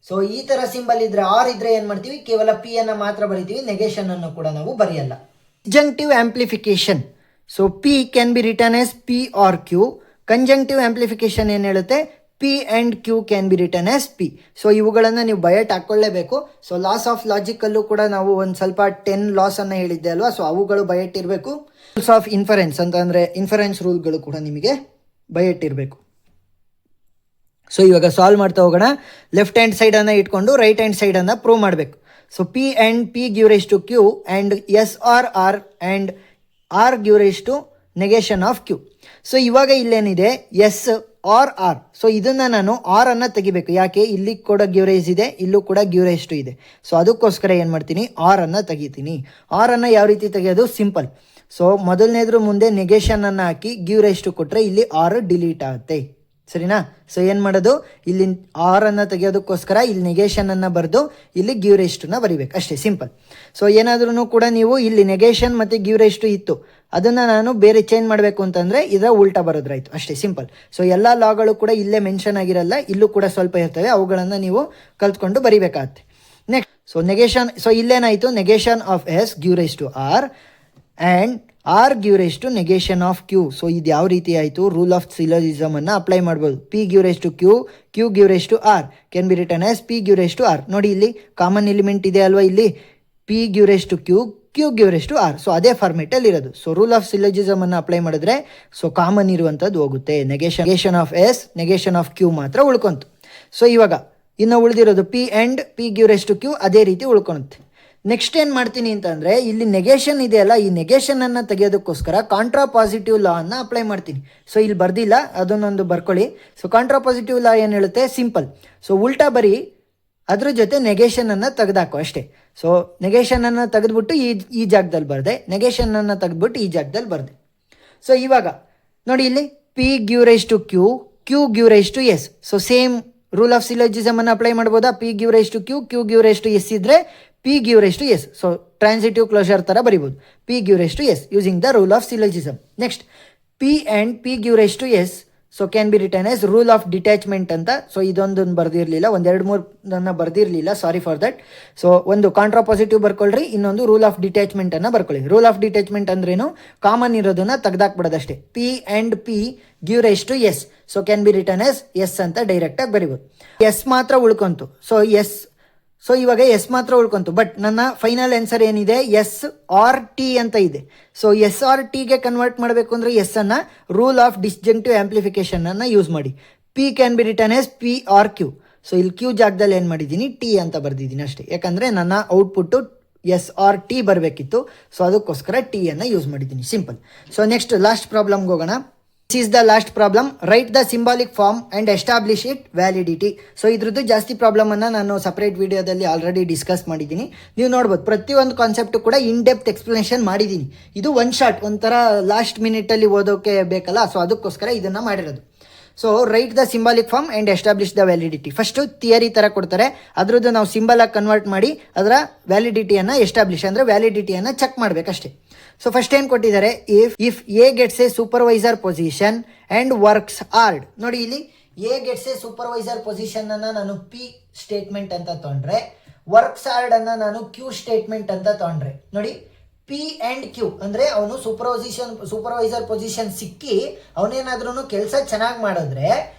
ಸೊ ಈ ತರ ಸಿಂಬಲ್ ಇದ್ರೆ, ಆರ್ ಇದ್ರೆ ಏನ್ ಮಾಡ್ತೀವಿ, ಕೇವಲ ಪಿ ಅನ್ನ ಮಾತ್ರ ಬರಿತೀವಿ, ನೆಗೇಷನ್ ಅನ್ನು ಕೂಡ ನಾವು ಬರೆಯಲ್ಲ. Disjunctive amplification. So P can be written as P R Q. Conjunctive amplification ಏನ್ ಹೇಳುತ್ತೆ, P and Q can be written as P. So ಇವುಗಳನ್ನ ನೀವು ಬಯಟ್ ಹಾಕೊಳ್ಳೇಬೇಕು. ಸೊ ಲಾಸ್ ಆಫ್ ಲಾಜಿಕ್ ಅಲ್ಲೂ ಕೂಡ ನಾವು ಒಂದು ಸ್ವಲ್ಪ 10 ಲಾಸ್ ಅನ್ನ ಹೇಳಿದ್ದೆ ಅಲ್ವಾ. ಸೊ ಅವುಗಳು ಬಯಟ್ ಇರಬೇಕು. ರೂಲ್ಸ್ ಆಫ್ ಇನ್ಫರೆನ್ಸ್ ಅಂತ ಅಂದ್ರೆ ಇನ್ಫರೆನ್ಸ್ ರೂಲ್ಗಳು ಕೂಡ ನಿಮಗೆ ಬಯಟ್ ಇರಬೇಕು. ಸೊ ಇವಾಗ ಸಾಲ್ವ್ ಮಾಡ್ತಾ ಹೋಗೋಣ. ಲೆಫ್ಟ್ ಹ್ಯಾಂಡ್ ಸೈಡ್ ಅನ್ನ ಇಟ್ಕೊಂಡು ರೈಟ್ ಹ್ಯಾಂಡ್ ಸೈಡ್ ಅನ್ನ ಪ್ರೂವ್ ಮಾಡಬೇಕು. So P and P give rise to Q and S or R and R give rise to negation of Q. So ಇವಾಗ ಇಲ್ಲೇನಿದೆ, ಎಸ್ ಆರ್ ಆರ್. ಸೊ ಇದನ್ನ ನಾನು R ಅನ್ನ ತೆಗಿಬೇಕು. ಯಾಕೆ, ಇಲ್ಲಿ ಕೂಡ ಗಿವ್ ರೈಸ್ ಇದೆ, ಇಲ್ಲೂ ಕೂಡ ಗಿವ್ ರೈಸ್ ಟು ಇದೆ. ಸೊ ಅದಕ್ಕೋಸ್ಕರ ಏನ್ ಮಾಡ್ತೀನಿ, ಆರ್ ಅನ್ನ ತೆಗಿತೀನಿ. ಆರ್ ಅನ್ನ ಯಾವ ರೀತಿ ತೆಗೆಯೋದು, ಸಿಂಪಲ್. ಸೊ ಮೊದಲನೇದ್ರ ಮುಂದೆ ನೆಗೇಷನ್ ಅನ್ನ ಹಾಕಿ ಗಿವ್ ರೈಸ್ ಟು ಕೊಟ್ರೆ ಇಲ್ಲಿ ಆರ್ ಡಿಲೀಟ್ ಆಗುತ್ತೆ. ಸರಿನಾ. ಸೊ ಏನ್ ಮಾಡೋದು, ಇಲ್ಲಿ ಆರ್ ಅನ್ನ ತೆಗೆಯೋದಕ್ಕೋಸ್ಕರ ಇಲ್ಲಿ ನೆಗೇಷನ್ ಅನ್ನ ಬರೆದು ಇಲ್ಲಿ ಗಿವ್ ರೈಸ್ ಟು ನ ಬರಿಬೇಕು ಅಷ್ಟೇ, ಸಿಂಪಲ್. ಸೊ ಏನಾದ್ರೂ ಕೂಡ ನೀವು ಇಲ್ಲಿ ನೆಗೇಷನ್ ಮತ್ತೆ ಗಿವ್ ರೈಸ್ ಟು ಇತ್ತು, ಅದನ್ನ ನಾನು ಬೇರೆ ಚೇಂಜ್ ಮಾಡಬೇಕು ಅಂತಂದ್ರೆ ಇದರ ಉಲ್ಟಾ ಬರೋದ್ರಾಯ್ತು ಅಷ್ಟೇ, ಸಿಂಪಲ್. ಸೊ ಎಲ್ಲಾ ಲಾಗಳು ಕೂಡ ಇಲ್ಲೇ ಮೆನ್ಷನ್ ಆಗಿರಲ್ಲ, ಇಲ್ಲೂ ಕೂಡ ಸ್ವಲ್ಪ ಇರ್ತವೆ, ಅವುಗಳನ್ನ ನೀವು ಕಲ್ತ್ಕೊಂಡು ಬರಿಬೇಕಾಗತ್ತೆ. Next, so negation. ಸೊ ಇಲ್ಲೇನಾಯ್ತು, negation of S give rise to R and R give rise to negation of Q. So ಇದು ಯಾವ ರೀತಿ ಆಯಿತು, ರೂಲ್ ಆಫ್ ಸಿಲೋಜಿಸಮ್ ಅನ್ನ ಅಪ್ಲೈ ಮಾಡ್ಬೋದು. P give rise to Q, Q give rise to R can be written as P give rise to R. ನೋಡಿ ಇಲ್ಲಿ common element ಇದೆ ಅಲ್ವಾ, ಇಲ್ಲಿ P give rise to Q, Q give rise to R. So ಅದೇ ಫಾರ್ಮೇಟಲ್ಲಿ ಇರೋದು. So rule of syllogism ಅನ್ನು apply ಮಾಡಿದ್ರೆ ಸೊ ಕಾಮನ್ ಇರುವಂಥದ್ದು ಹೋಗುತ್ತೆ. Negation of S, negation of Q ಮಾತ್ರ ಉಳ್ಕೊಂತು. ಸೊ ಇವಾಗ ಇನ್ನು ಉಳಿದಿರೋದು P and P give rise to Q ಅದೇ ರೀತಿ ಉಳ್ಕೊಳುತ್ತೆ. ನೆಕ್ಸ್ಟ್ ಏನು ಮಾಡ್ತೀನಿ ಅಂತಂದರೆ, ಇಲ್ಲಿ ನೆಗೇಷನ್ ಇದೆಯಲ್ಲ, ಈ ನೆಗೇಷನ್ ಅನ್ನು ತೆಗೆಯೋದಕ್ಕೋಸ್ಕರ ಕಾಂಟ್ರಾ ಪಾಸಿಟಿವ್ ಲಾ ಅನ್ನು ಅಪ್ಲೈ ಮಾಡ್ತೀನಿ. ಸೊ ಇಲ್ಲಿ ಬರ್ದಿಲ್ಲ, ಅದನ್ನೊಂದು ಬರ್ಕೊಳ್ಳಿ. ಸೊ ಕಾಂಟ್ರಾ ಪಾಸಿಟಿವ್ ಲಾ ಏನು ಹೇಳುತ್ತೆ, ಸಿಂಪಲ್. ಸೊ ಉಲ್ಟಾ ಬರಿ ಅದ್ರ ಜೊತೆ ನೆಗೇಷನನ್ನು ತೆಗೆದಾಕೋ ಅಷ್ಟೇ. ಸೊ ನೆಗೇಷನನ್ನು ತೆಗೆದ್ಬಿಟ್ಟು ಈ ಜಾಗದಲ್ಲಿ ಬರದೆ, ನೆಗೇಷನನ್ನು ತೆಗೆದ್ಬಿಟ್ಟು ಈ ಜಾಗದಲ್ಲಿ ಬರದೆ. ಸೊ ಇವಾಗ ನೋಡಿ ಇಲ್ಲಿ P give rise to Q, Q give rise to S. So same rule of syllogism ಅನ್ನು ಅಪ್ಲೈ ಮಾಡ್ಬೋದಾ? P give rise to Q, Q give rise to S ಇದ್ರೆ P give rise to S. So transitive closure ಥರ ಬರಿಬೋದು, P give rise to S using the rule of syllogism. Next P and P give rise to S so can be written as rule of detachment ಅಂತ. So ಇದೊಂದನ್ನು ಬರ್ದಿರಲಿಲ್ಲ, ಒಂದೆರಡು ಮೂರನ್ನ ಬರ್ದಿರಲಿಲ್ಲ, sorry for that. So ಒಂದು contrapositive ಬರ್ಕೊಳ್ರಿ, ಇನ್ನೊಂದು rule of ಡಿಟ್ಯಾಚ್ಮೆಂಟನ್ನು ಬರ್ಕೊಳ್ಳಿ. ರೂಲ್ ಆಫ್ ಡಿಟ್ಯಾಚ್ಮೆಂಟ್ ಅಂದ್ರೇನು? ಕಾಮನ್ ಇರೋದನ್ನ ತೆಗೆದಾಕ್ಬಿಡೋದಷ್ಟೇ. P and P give rise to S so can be written as S ಅಂತ ಡೈರೆಕ್ಟಾಗಿ ಬರಿಬೋದು. ಎಸ್ ಮಾತ್ರ ಉಳ್ಕೊಂತು. ಸೊ ಇವಾಗ ಎಸ್ ಮಾತ್ರ ಉಳ್ಕೊಂತು. ಬಟ್ ನನ್ನ ಫೈನಲ್ ಆನ್ಸರ್ ಏನಿದೆ? ಎಸ್ ಆರ್ ಟಿ ಅಂತ ಇದೆ. ಸೊ ಎಸ್ ಆರ್ ಟಿಗೆ ಕನ್ವರ್ಟ್ ಮಾಡಬೇಕು ಅಂದರೆ ಎಸ್ ಅನ್ನು ರೂಲ್ ಆಫ್ ಡಿಸ್ಜಂಕ್ಟಿವ್ ಆಂಪ್ಲಿಫಿಕೇಶನ್ ಅನ್ನು ಯೂಸ್ ಮಾಡಿ. P can be written as P R Q. So ಇಲ್ಲಿ ಕ್ಯೂ ಜಾಗದಲ್ಲಿ ಏನು ಮಾಡಿದ್ದೀನಿ? ಟಿ ಅಂತ ಬರ್ದಿದ್ದೀನಿ ಅಷ್ಟೇ, ಯಾಕಂದರೆ ನನ್ನ ಔಟ್ಪುಟ್ಟು ಎಸ್ ಆರ್ ಟಿ ಬರಬೇಕಿತ್ತು. ಸೊ ಅದಕ್ಕೋಸ್ಕರ ಟಿ ಅನ್ನು ಯೂಸ್ ಮಾಡಿದ್ದೀನಿ. ಸಿಂಪಲ್. ಸೊ ನೆಕ್ಸ್ಟ್ ಲಾಸ್ಟ್ ಪ್ರಾಬ್ಲಮ್ಗೆ ಹೋಗೋಣ. This is the last problem. Write the symbolic form and establish it validity. So ಇದ್ರದ್ದು ಜಾಸ್ತಿ ಪ್ರಾಬ್ಲಮನ್ನು ನಾನು ಸಪ್ರೇಟ್ ವಿಡಿಯೋದಲ್ಲಿ ಆಲ್ರೆಡಿ ಡಿಸ್ಕಸ್ ಮಾಡಿದ್ದೀನಿ. ನೀವು ನೋಡ್ಬೋದು, ಪ್ರತಿಯೊಂದು ಕಾನ್ಸೆಪ್ಟು ಕೂಡ ಇನ್ ಡೆಪ್ತ್ ಎಕ್ಸ್ಪ್ಲನೇಷನ್ ಮಾಡಿದ್ದೀನಿ. ಇದು ಒನ್ ಶಾರ್ಟ್, ಒಂಥರ ಲಾಸ್ಟ್ ಮಿನಿಟಲ್ಲಿ ಓದೋಕ್ಕೆ ಬೇಕಲ್ಲ, ಸೊ ಅದಕ್ಕೋಸ್ಕರ ಇದನ್ನು ಮಾಡಿರೋದು. So write the symbolic form and establish the validity. First theory ಥರ ಕೊಡ್ತಾರೆ, ಅದರದ್ದು ನಾವು ಸಿಂಬಲಾಗಿ ಕನ್ವರ್ಟ್ ಮಾಡಿ ಅದರ ವ್ಯಾಲಿಡಿಟಿಯನ್ನು ಎಸ್ಟಾಬ್ಲಿಷ್ ಅಂದರೆ ವ್ಯಾಲಿಡಿಟಿಯನ್ನು ಚೆಕ್ ಮಾಡಬೇಕಷ್ಟೇ. ಸೊ ಫಸ್ಟ್ ಏನು ಕೊಟ್ಟಿದ್ದಾರೆ? If A gets A supervisor position and works hard. ನೋಡಿ ಇಲ್ಲಿ A gets A supervisor position ಅನ್ನು ನಾನು ಪಿ ಸ್ಟೇಟ್ಮೆಂಟ್ ಅಂತ ತೊಗೊಂಡ್ರೆ, ವರ್ಕ್ಸ್ ಹಾರ್ಡ್ ಅನ್ನು ನಾನು ಕ್ಯೂ ಸ್ಟೇಟ್ಮೆಂಟ್ ಅಂತ ತೊಗೊಂಡ್ರೆ, ನೋಡಿ ಪಿ ಆ್ಯಂಡ್ ಕ್ಯೂ ಅಂದರೆ ಅವನು ಸೂಪರ್ವೈಸರ್ ಪೊಸಿಷನ್ ಸಿಕ್ಕಿ ಅವನೇನಾದ್ರೂ ಕೆಲಸ ಚೆನ್ನಾಗಿ ಮಾಡಿದ್ರೆ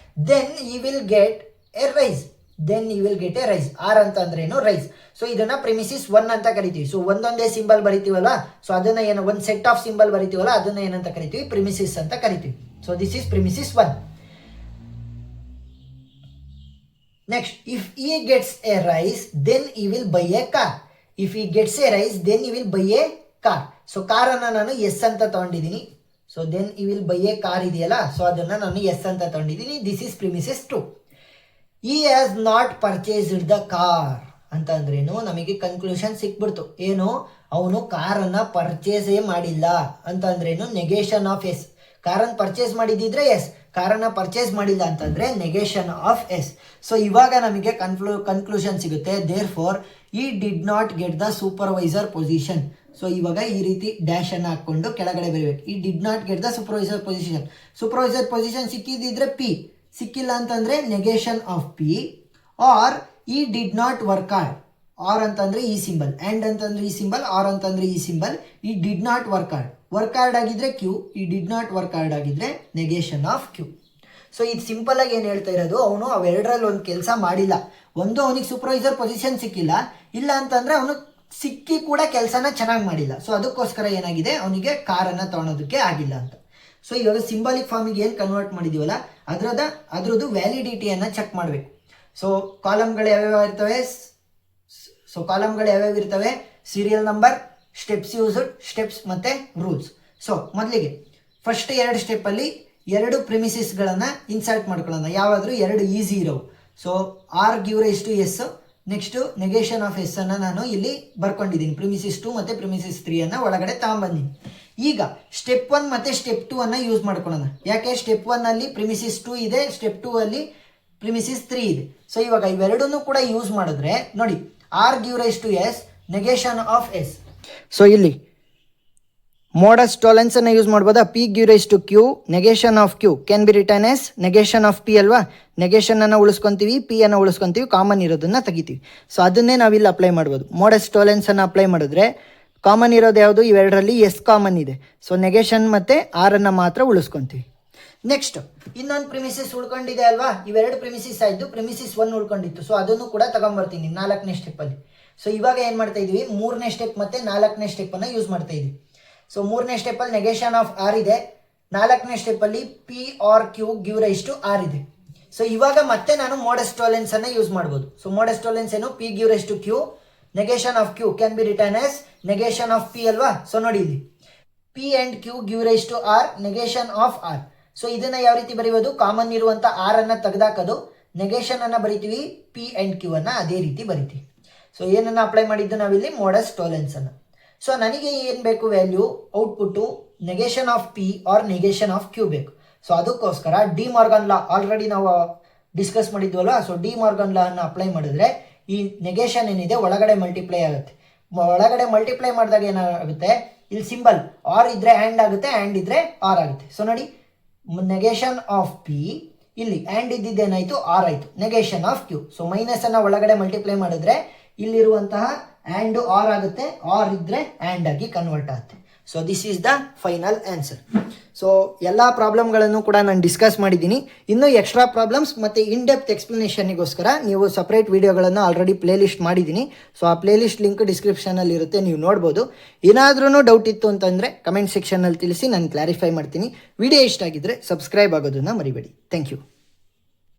then E will get a raise. R ಅಂತ ಅಂದ್ರೇನು? ರೈಸ್. ಸೊ ಇದನ್ನ ಪ್ರಿಮಿಸಿಸ್ 1 ಅಂತ ಕರಿತೀವಿ. ಸೊ ಒಂದೊಂದೇ ಸಿಂಬಲ್ ಬರಿತೀವಲ್ಲ, ಸೊ ಅದನ್ನ ಏನು ಒಂದು ಸೆಟ್ ಆಫ್ ಸಿಂಬಲ್ ಬರಿತೀವಲ್ಲ, ಅದನ್ನ ಏನಂತ ಕರಿತೀವಿ? ಪ್ರಿಮಿಸಿಸ್ ಅಂತ ಕರಿತೀವಿ. So this is premises 1. Next, if E gets a raise then E will buy a car. If E gets a raise then E will buy a car. So ಕಾರನ್ನು ನಾನು S ಅಂತ ತಗೊಂಡಿದ್ದೀನಿ. So then E will buy a car ಇದೆಯಲ್ಲ, so ಅದನ್ನ ನಾನು S ಅಂತ ತಗೊಂಡಿದ್ದೀನಿ. This is premises 2. E has not purchased the car ಅಂತ ಅಂದ್ರೇನು? ನಮಗೆ ಕನ್ಕ್ಲೂಷನ್ ಸಿಕ್ಬಿಡ್ತು. ಏನು? ಅವನು ಕಾರನ್ನು ಪರ್ಚೇಸೇ ಮಾಡಿಲ್ಲ ಅಂತ ಅಂದ್ರೇನು? Negation of S. ಕಾರನ್ನು ಪರ್ಚೇಸ್ ಮಾಡಿದ್ದಿದ್ರೆ ಎಸ್, ಕಾರನ್ನು ಪರ್ಚೇಸ್ ಮಾಡಿಲ್ಲ ಅಂತಂದ್ರೆ ನೆಗೇಷನ್ ಆಫ್ ಎಸ್. ಸೊ ಇವಾಗ ನಮಗೆ ಕನ್ಕ್ಲೂಷನ್ ಸಿಗುತ್ತೆ. Therefore he did not get the supervisor position. So ಇವಾಗ ಈ ರೀತಿ ಡ್ಯಾಶ್ ಅನ್ನು ಹಾಕೊಂಡು ಕೆಳಗಡೆ ಬರಬೇಕು. He did not get the supervisor position. Supervisor position ಸಿಕ್ಕಿದ್ರೆ ಪಿ, ಸಿಕ್ಕಿಲ್ಲ ಅಂತಂದ್ರೆ negation of P. Or he did not work hard. Or ಅಂತಂದ್ರೆ ಈ ಸಿಂಬಲ್, ಆ್ಯಂಡ್ ಅಂತಂದ್ರೆ ಈ ಸಿಂಬಲ್, ಆರ್ ಅಂತಂದ್ರೆ ಈ ಸಿಂಬಲ್. ಈ ಡಿಡ್ ನಾಟ್ ವರ್ಕ್ ಹಾರ್ಡ್ ಆಗಿದ್ರೆ ಕ್ಯೂ, ಈ ಡಿಡ್ ನಾಟ್ ವರ್ಕ್ ಹಾರ್ಡ್ ಆಗಿದ್ರೆ ನೆಗೇಷನ್ ಆಫ್ ಕ್ಯೂ. ಸೊ ಇದು ಸಿಂಪಲ್ ಆಗಿ ಏನು ಹೇಳ್ತಾ ಇರೋದು? ಅವನು ಅವೆರಡರಲ್ಲಿ ಒಂದು ಕೆಲಸ ಮಾಡಿಲ್ಲ. ಒಂದು, ಅವನಿಗೆ ಸೂಪರ್ವೈಸರ್ ಪೊಸಿಷನ್ ಸಿಕ್ಕಿಲ್ಲ, ಇಲ್ಲ ಅಂತಂದ್ರೆ ಅವನು ಸಿಕ್ಕಿ ಕೂಡ ಕೆಲಸನ ಚೆನ್ನಾಗಿ ಮಾಡಿಲ್ಲ. ಸೊ ಅದಕ್ಕೋಸ್ಕರ ಏನಾಗಿದೆ, ಅವನಿಗೆ ಕಾರನ್ನು ತಗೊಳೋದಕ್ಕೆ ಆಗಿಲ್ಲ ಅಂತ. ಸೊ ಇವಾಗ ಸಿಂಬಾಲಿಕ್ ಫಾರ್ಮಿಗೆ ಏನು ಕನ್ವರ್ಟ್ ಮಾಡಿದೀವಲ್ಲ ಅದರದ್ದು ವ್ಯಾಲಿಡಿಟಿಯನ್ನು ಚೆಕ್ ಮಾಡಬೇಕು. ಸೊ ಕಾಲಮ್ಗಳು ಯಾವ್ಯಾವ ಇರ್ತವೆ? Serial number, steps used, steps ಮತ್ತು ರೂಲ್ಸ್. ಸೊ ಮೊದಲಿಗೆ ಫಸ್ಟ್ 2 ಸ್ಟೆಪ್ಪಲ್ಲಿ 2 ಪ್ರಿಮಿಸಿಸ್ಗಳನ್ನು ಇನ್ಸರ್ಟ್ ಮಾಡ್ಕೊಳ್ಳೋಣ. ಯಾವಾದರೂ 2 ಈಸಿ ಇರೋವು. So R give rise to S, next negation of S ಅನ್ನು ನಾನು ಇಲ್ಲಿ ಬರ್ಕೊಂಡಿದ್ದೀನಿ. ಪ್ರಿಮಿಸಿಸ್ 2 ಮತ್ತು ಪ್ರಿಮಿಸಿಸ್ 3 ಅನ್ನು ಒಳಗಡೆ ತಗೊಂಬಂದಿದ್ದೀನಿ. ಈಗ ಸ್ಟೆಪ್ 1 ಮತ್ತು ಸ್ಟೆಪ್ 2 ಅನ್ನು ಯೂಸ್ ಮಾಡ್ಕೊಳ್ಳೋಣ. ಯಾಕೆ? ಸ್ಟೆಪ್ 1 ಅಲ್ಲಿ ಪ್ರಿಮಿಸಿಸ್ 2 ಇದೆ, ಸ್ಟೆಪ್ 2 ಅಲ್ಲಿ ಪ್ರಿಮಿಸಿಸ್ 3 ಇದೆ. ಸೊ ಇವಾಗ ಇವೆರಡನ್ನೂ ಕೂಡ ಯೂಸ್ ಮಾಡಿದ್ರೆ ನೋಡಿ, R give rise to S, negation of S. So ಇಲ್ಲಿ ಮೋಡಸ್ ಟೋಲೆನ್ಸ್ ಅನ್ನು ಯೂಸ್ ಮಾಡ್ಬೋದಾ? P give rise to Q, negation of Q can be written as negation of P ಅಲ್ವಾ? ನೆಗೇಷನ್ ಅನ್ನು ಉಳಿಸ್ಕೊಂತೀವಿ, ಪಿ ಅನ್ನು ಉಳಿಸ್ಕೊಂತೀವಿ, ಕಾಮನ್ ಇರೋದನ್ನ ತೆಗಿತೀವಿ. ಸೊ ಅದನ್ನೇ ನಾವಿಲ್ಲಿ ಅಪ್ಲೈ ಮಾಡ್ಬೋದು. ಮೋಡಸ್ ಟೋಲೆನ್ಸ್ ಅನ್ನು ಅಪ್ಲೈ ಮಾಡಿದ್ರೆ ಕಾಮನ್ ಇರೋದು ಯಾವುದು? ಇವೆರಡರಲ್ಲಿ ಎಸ್ ಕಾಮನ್ ಇದೆ. ಸೊ ನೆಗೇಷನ್ ಮತ್ತು ಆರನ್ನು ಮಾತ್ರ ಉಳಿಸ್ಕೊಂತೀವಿ. ನೆಕ್ಸ್ಟ್ ಇನ್ನೊಂದು ಪ್ರಿಮಿಸಿಸ್ ಉಳ್ಕೊಂಡಿದೆ ಅಲ್ವಾ? ಇವೆರಡು ಪ್ರಿಮಿಸಿಸ್ ಆಯಿತು, ಪ್ರಿಮಿಸಿಸ್ 1 ಉಳ್ಕೊಂಡಿತ್ತು. ಸೊ ಅದನ್ನು ಕೂಡ ತಗೊಂಬರ್ತೀನಿ 4ನೇ ಸ್ಟೆಪ್ಪಲ್ಲಿ. ಸೊ ಇವಾಗ ಏನು ಮಾಡ್ತಾ ಇದೀವಿ? 3ನೇ ಸ್ಟೆಪ್ ಮತ್ತು 4ನೇ ಸ್ಟೆಪ್ಪನ್ನು ಯೂಸ್ ಮಾಡ್ತಾ ಇದೀವಿ. ಸೊ 3ನೇ ಸ್ಟೆಪ್ಪಲ್ಲಿ ನೆಗೇಷನ್ ಆಫ್ ಆರ್ ಇದೆ, 4ನೇ ಸ್ಟೆಪ್ಪಲ್ಲಿ P R Q give rise to R ಇದೆ. ಸೊ ಇವಾಗ ಮತ್ತೆ ನಾನು ಮೋಡಸ್ ಟೋಲೆನ್ಸ್ ಅನ್ನು ಯೂಸ್ ಮಾಡ್ಬೋದು. ಸೊ ಮೋಡಸ್ ಟೋಲೆನ್ಸ್ ಏನು? P give rise to Q, negation of Q can be written as negation of P ಅಲ್ವಾ? ಸೊ ನೋಡಿ ಇಲ್ಲಿ P and Q give rise to R, negation of R. So ಇದನ್ನ ಯಾವ ರೀತಿ ಬರೆಯೋದು? Common ಇರುವಂಥ R ಅನ್ನು ತೆಗೆದಾಕೋದು, ನೆಗೇಷನನ್ನು ಬರಿತೀವಿ, ಪಿ ಆ್ಯಂಡ್ ಕ್ಯೂ ಅನ್ನು ಅದೇ ರೀತಿ ಬರಿತೀವಿ. ಸೊ ಏನನ್ನು ಅಪ್ಲೈ ಮಾಡಿದ್ದು ನಾವಿಲ್ಲಿ ಮೋಡಸ್ ಟೋಲೆನ್ಸನ್ನು. ಸೊ ನನಗೆ ಏನು ಬೇಕು value, output negation of P R negation of Q ಬೇಕು. ಸೊ ಅದಕ್ಕೋಸ್ಕರ ಡಿ ಮಾರ್ಗನ್ ಲಾ ಆಲ್ರೆಡಿ ನಾವು ಡಿಸ್ಕಸ್ ಮಾಡಿದ್ವಲ್ವ. ಸೊ ಡಿ ಮಾರ್ಗನ್ ಲಾ ಅನ್ನು ಅಪ್ಲೈ ಮಾಡಿದ್ರೆ ಈ ನೆಗೇಷನ್ ಏನಿದೆ ಒಳಗಡೆ ಮಲ್ಟಿಪ್ಲೈ ಆಗುತ್ತೆ. ಒಳಗಡೆ ಮಲ್ಟಿಪ್ಲೈ ಮಾಡಿದಾಗ ಏನಾಗುತ್ತೆ, ಇಲ್ಲಿ ಸಿಂಬಲ್ ಆರ್ ಇದ್ರೆ ಆ್ಯಂಡ್ ಆಗುತ್ತೆ, ಆ್ಯಂಡ್ ಇದ್ರೆ ಆರ್ ಆಗುತ್ತೆ. ಸೊ ನೋಡಿ, ನೆಗೇಷನ್ ಆಫ್ ಪಿ ಇಲ್ಲಿ ಆ್ಯಂಡ್ ಇದ್ದಿದ್ದೇನಾಯಿತು, ಆರ್ ಆಯಿತು. ನೆಗೇಷನ್ ಆಫ್ ಕ್ಯೂ, ಸೊ ಮೈನಸನ್ನು ಒಳಗಡೆ ಮಲ್ಟಿಪ್ಲೈ ಮಾಡಿದ್ರೆ ಇಲ್ಲಿರುವಂತಹ ಆ್ಯಂಡ್ ಆರ್ ಆಗುತ್ತೆ, ಆರ್ ಇದ್ರೆ ಆ್ಯಂಡ್ ಆಗಿ ಕನ್ವರ್ಟ್ ಆಗುತ್ತೆ. So this is the final answer. So ಎಲ್ಲ ಪ್ರಾಬ್ಲಮ್ಗಳನ್ನು ಕೂಡ ನಾನು ಡಿಸ್ಕಸ್ ಮಾಡಿದ್ದೀನಿ. ಇನ್ನೂ ಎಕ್ಸ್ಟ್ರಾ ಪ್ರಾಬ್ಲಮ್ಸ್ ಮತ್ತು ಇನ್ ಡೆಪ್ತ್ ಎಕ್ಸ್ಪ್ಲನೇಷನ್ನಿಗೋಸ್ಕರ ನೀವು ಸಪ್ರೇಟ್ ವೀಡಿಯೋಗಳನ್ನು ಆಲ್ರೆಡಿ ಪ್ಲೇಲಿಸ್ಟ್ ಮಾಡಿದ್ದೀನಿ. ಸೊ ಆ ಪ್ಲೇಲಿಸ್ಟ್ ಲಿಂಕ್ ಡಿಸ್ಕ್ರಿಪ್ಷನಲ್ಲಿ ಇರುತ್ತೆ, ನೀವು ನೋಡ್ಬೋದು. ಏನಾದ್ರೂ ಡೌಟ್ ಇತ್ತು ಅಂತಂದರೆ ಕಮೆಂಟ್ ಸೆಕ್ಷನಲ್ಲಿ ತಿಳಿಸಿ, ನಾನು ಕ್ಲಾರಿಫೈ ಮಾಡ್ತೀನಿ. ವಿಡಿಯೋ ಇಷ್ಟ ಆಗಿದ್ದರೆ ಸಬ್ಸ್ಕ್ರೈಬ್ ಆಗೋದನ್ನು ಮರಿಬೇಡಿ. Thank you.